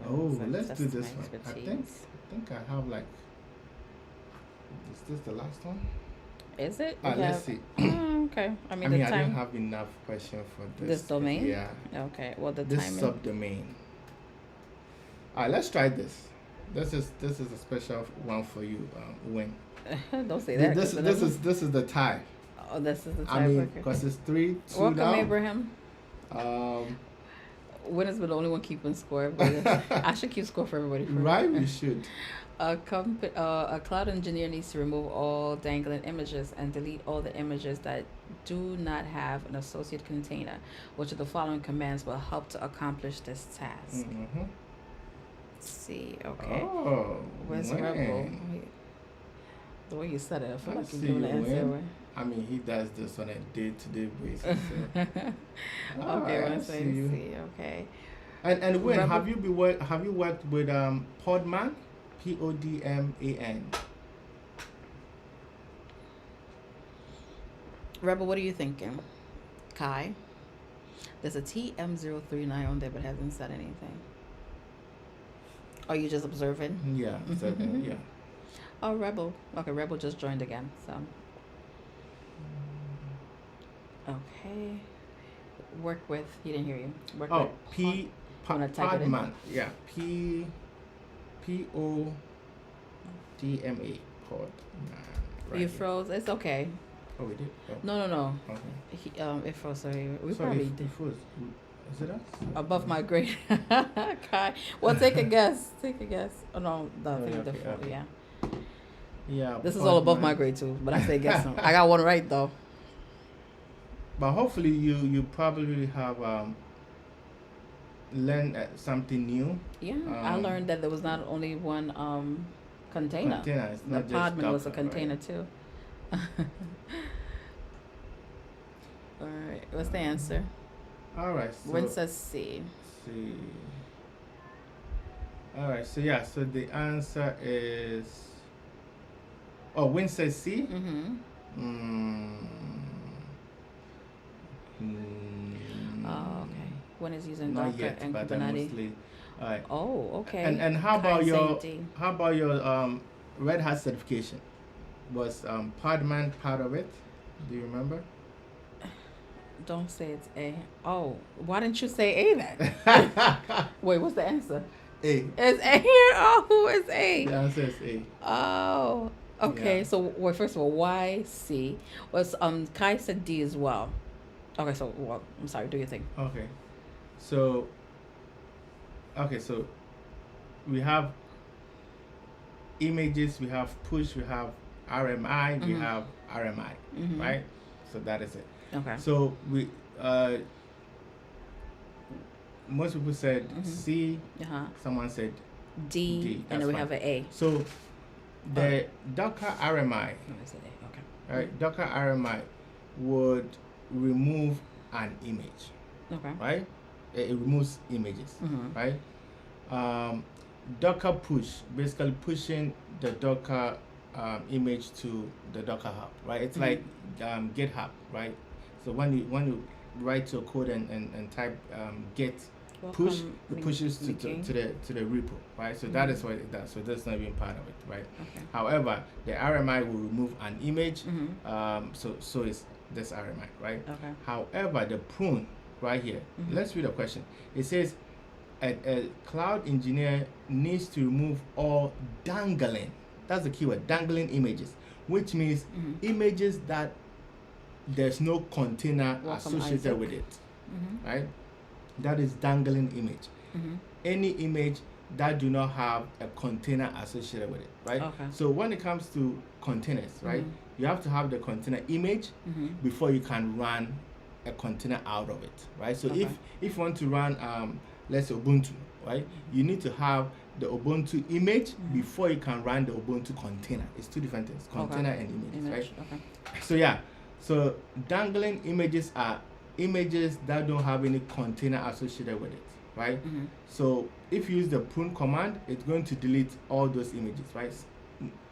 Oh, So let's do test this my one. I expertise. think I have like. Is this the last one? Is it? Let's see. Okay. I mean, the I time. don't have enough question for This domain? Yeah. Okay. Well, the This timing. subdomain. Alright, let's try this. This is a special one for you, Wayne. Don't say that. This is the tie. Oh, this is the I mean, tiebreaker. because it's 3-2 Welcome, now. Abraham. When has been the only one keeping score? But I should keep score for everybody. Right, we should. A cloud engineer needs to remove all dangling images and delete all the images that do not have an associated container. Which of the following commands will help to accomplish this task? Mm-hmm. Let's see, okay. Oh, Where's man. Rebel? The way you said it, I feel I like you're see doing the you answer. win. I mean, he does this on a day-to-day basis. So. Okay, I let's see you. see. Okay. And when Rebel- have you worked with Podman? Podman. Rebel, what are you thinking? Kai? There's a TM039 on there, but hasn't said anything. Are you just observing? Yeah, certainly, yeah. Oh, Rebel. Okay, Rebel just joined again. So, okay. Work with. He didn't hear you. Work Oh, with. Wanna type it in? Podman. Yeah, Podma. Podman. Right You here. froze. It's okay. Oh, we did. Oh, No. okay. It froze. Sorry, we Sorry, probably it did. froze. Is it us? Above my grade. Kai. Well, take a guess. Take a guess. Oh no, the Oh, thing yeah, with the okay, phone. okay. Yeah. Yeah. This is all above Podman. my grade too, but I say guess some. I got one right though. But hopefully you probably have learned something new. Yeah, I learned that there was not only one container. Container. It's The not just Podman was a Docker, container right? too. All right, what's the answer? All right. So, Win says C. see. All right. So yeah. So the answer is. Oh, Win says C. Mm-hmm. Oh, okay. One is using Not Docker yet, and but Kubernetes. mostly. All right. Oh, okay. And how about Kai your saying D. how about your Red Hat certification? Was Podman part of it? Do you remember? Don't say it's A. Oh, why didn't you say A then? Wait, what's the answer? A. It's A here. Oh, it's A. The answer is A. Oh, okay. Yeah. So, wait, first of all, why C? Was Kai said D as well. Okay, so well, I'm sorry. Do your thing. Okay. So we have images, we have push, we have RMI, we Mhm. have RMI, Mhm. right? So that is it. Okay. So we most people said Mhm. C, someone said D, D, and that's then we fine. have an A. so the Docker RMI, No, I said A. Okay. right? Docker RMI would remove an image, Okay. right? It removes images, Mhm. right? Docker push, basically pushing the Docker image to the Docker hub, right? It's Mhm. like GitHub, right? So when you write your code and type git push, Welcome, it pushes to Mickey. the repo, right? So that Mhm. is what it does. So that's not even part of it, right? Okay. However, the RMI will remove an image, Mhm. so is this RMI, right? Okay. However, the prune right here, Mhm. let's read the question. It says, a cloud engineer needs to remove all dangling, that's the keyword, dangling images, which means Mhm. images that there's no container Welcome, associated Isaac. with it, Mhm. right? That is dangling image. Mhm. Any image that do not have a container associated with it, right? Okay. So when it comes to containers, right, Mhm. you have to have the container image Mhm. before you can run a container out of it, right? So Okay. if you want to run let's say Ubuntu, right, you need to have the Ubuntu image Mhm. before you can run the Ubuntu container. It's two different things, container and images, Image. right? Okay. So yeah, so dangling images are images that don't have any container associated with it, right? Mhm. So if you use the prune command, it's going to delete all those images, right?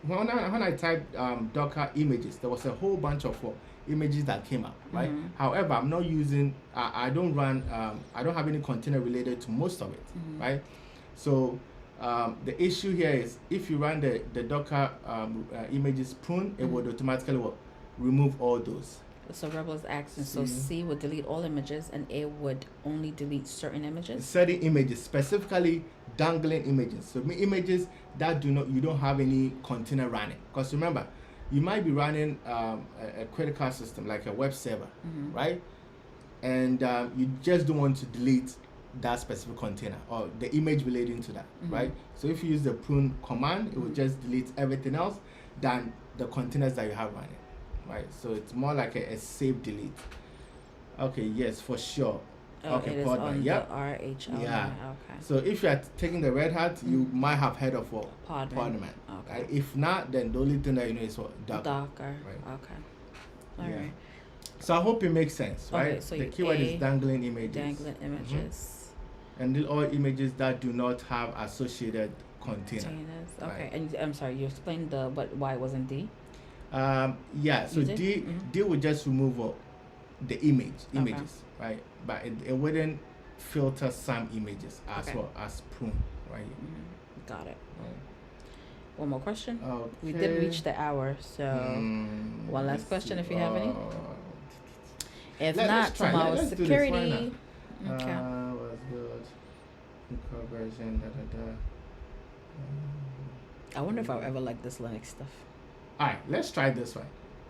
When I typed Docker images, there was a whole bunch of images that came up, right? Mhm. However, I'm not using, I don't run, I don't have any container related to most of it, Mhm. right? So the issue here is if you run the Docker images prune, it would automatically remove all those. So Rebel is asking, so C. C would delete all images and A would only delete certain images? Certain images, specifically dangling images. So images that you don't have any container running. Because remember, you might be running a critical system like a web server, Mhm. right? And you just don't want to delete that specific container or the image relating to that, right? So if you use the prune command, it will just delete everything else than the containers that you have running, right? So it's more like a save delete. Okay, yes, for sure. Okay, it is Podman, on yep. the RHL. Yeah. Okay. So if you are taking the Red Hat, you might have heard of what? Podman. Okay. Right? If not, then the only thing that you know is what? Docker. Right. Okay. All right. So I hope it makes sense, right? Okay, so the keyword is dangling images. Dangling images. And these all images that do not have associated containers. Okay. Right? And I'm sorry, you explained why it wasn't D? Yeah. So D would just remove the images, right? But it wouldn't filter some images as well as prune, right? Got it. Right. One more question. Okay. We did reach the hour, so one last question if you have any. If not, tomorrow security. Okay. Was good. Version. I wonder if I'll ever like this Linux stuff. All right, let's try this one.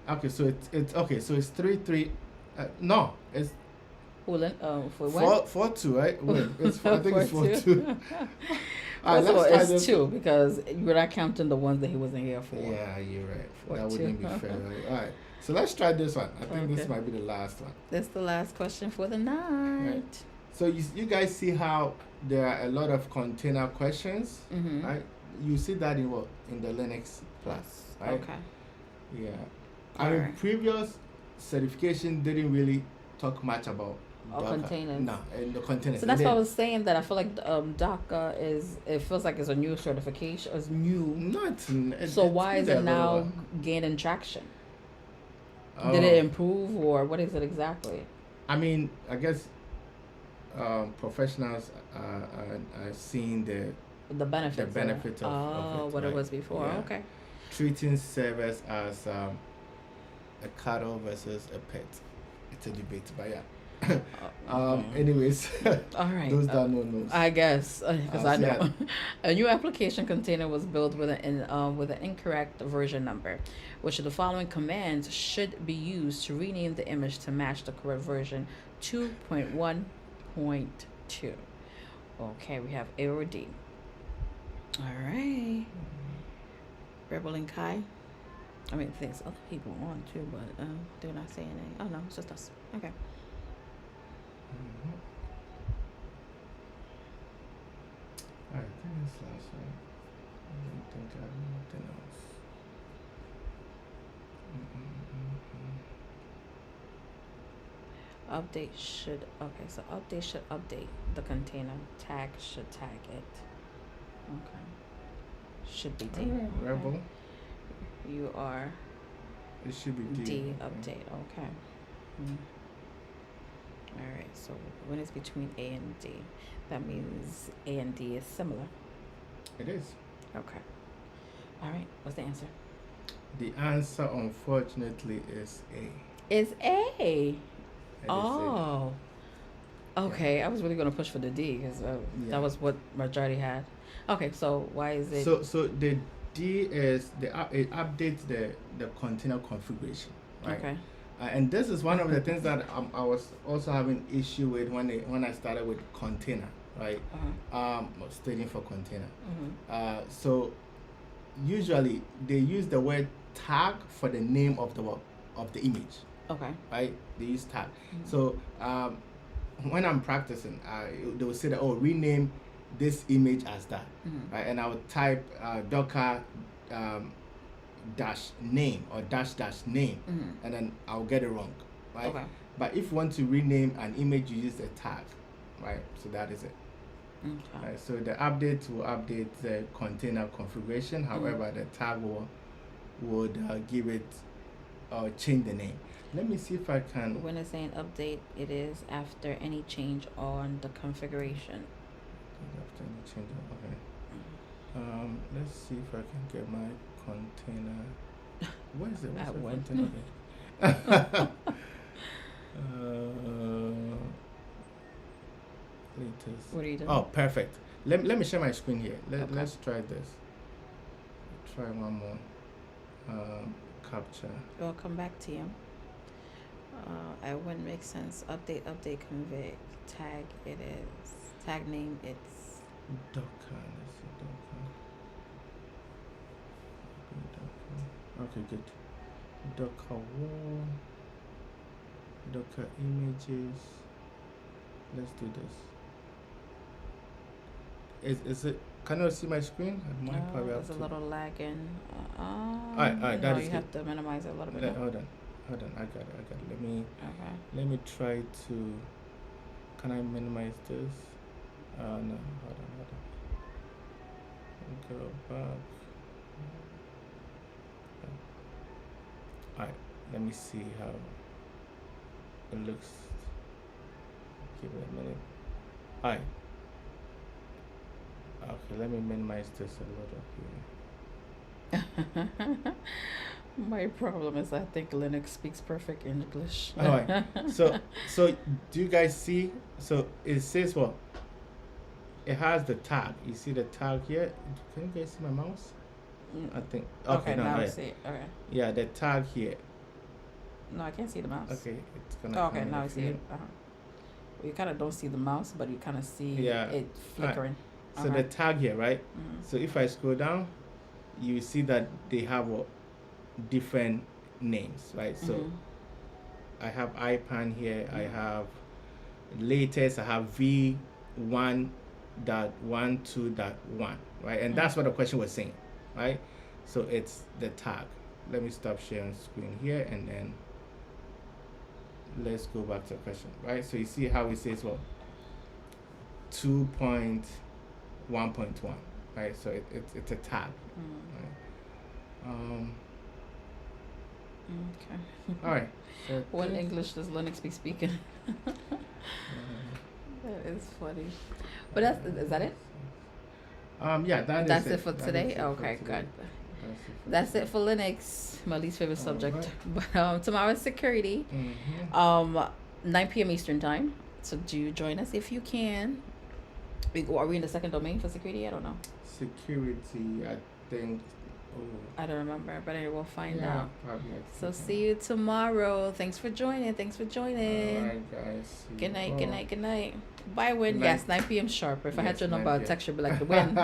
Okay, so it's okay. So it's 3.3. No, it's. For what? 4.2, right? Wait, I think it's 4.2. All right, let's try it's 2 because you're not counting the ones that he wasn't here for. Yeah, you're right. 4, that 2. Wouldn't be fair, right? All right, so let's try this one. I think this might be the last one. That's the last question for the night. Right. So you guys see how there are a lot of container questions, right? You see that in what? In the Linux Plus, right? Okay. Yeah. I mean, previous certification didn't really talk much about containers. No, and the containers. So that's why I was saying that I feel like Docker it feels like it's a new certification. It's new. So why is it now gaining traction? Did it improve or what is it exactly? I mean, I guess professionals are seeing the benefits of it, what it was before. Yeah. Okay. Treating servers as a cattle versus a pet. It's a debate, but yeah. Anyways, all right. Those that know. I guess because I know a new application container was built with an incorrect version number, which the following commands should be used to rename the image to match the correct version 2.1.2. Okay, we have A or D. All right. Rebel and Kai. I mean, things other people on too, but they're not saying anything. Oh no, it's just us. Okay. I think it's last one. I don't think I have anything else. Update should update the container. Tag should tag it. Okay. Should be D. Rebel. Okay. You are. It should be D update. Okay. All right. So when it's between A and D, that means A and D is similar. It is. Okay. All right. What's the answer? The answer, unfortunately, is A. Is A. Oh. Okay. I was really gonna push for the D because that was what majority had. Okay. So why is it? So the D is it updates the container configuration, right? Okay. And this is one of the things that I was also having issue with when I started with container, right? Studying for container. So usually they use the word tag for the name of the image. Okay. Right? They use tag. So when I'm practicing, they will say that rename this image as that, right? And I would type Docker dash name or dash name, and then I'll get it wrong, right? Okay. But if you want to rename an image, you use the tag, right? So that is it. Okay. Right, so the update will update the container configuration. However, the tag would give it change the name. Let me see if I can. When it's saying update, it is after any change on the configuration. After any change, okay. Let's see if I can get my container. What is it? What's the container? Latest. What are you doing? Oh, perfect. Let me share my screen here. Let's try this. Try one more. Capture. I'll come back to you. It wouldn't make sense. Update, config, tag. It is tag name, it's Docker. Let's see Docker. Okay, good. Docker wall. Docker images. Let's do this. Is it? Can you see my screen? I might probably have there's to. a little lagging. Alright, No, that is you good. have to minimize it a little bit. Hold on. I got it. Okay. Let me try to. Can I minimize this? No. Hold on. Go back. Alright. Let me see how it looks. Give it a minute. Alright. Okay, let me minimize this a little here. My problem is I think Linux speaks perfect English. All right. So do you guys see? So it says what? It has the tag. You see the tag here? Can you guys see my mouse? I think. Okay, no, now I right. see it. Okay. Yeah, the tag here. No, I can't see the mouse. Okay, it's gonna. Oh, okay, come now I in see here. it. Well, you kind of don't see the mouse, but you kind of see Yeah. it flickering. So the tag here, right? Mhm. So if I scroll down, you see that they have different names, right? So Mhm. I have IPAN here. I have latest. I have V1.12.1, right? And that's what the question was saying, right? So it's the tag. Let me stop sharing screen here, and then let's go back to the question, right? So you see how it says 2.1.1, right? So it's a tag, right? Okay. All right. So What English does Linux be speaking? That is funny. But is that it? Yeah, That's is it for That is today? it for Okay, today. good. That's That's it for Linux, my least favorite subject. Alright. But tomorrow is security, 9 p.m. Eastern time. So do you join us if you can? Are we in the second domain for security? I don't know. Security, I think. Oh, I don't remember, but I will find yeah, out. probably. So see you tomorrow. Thanks for joining. All right, guys. See Good you night, all. good night, good night. Bye, Win. Good Yes, night. 9 p.m. sharp. If I had Yes, your 9 number, I'd p.m. text you, be like, the Win.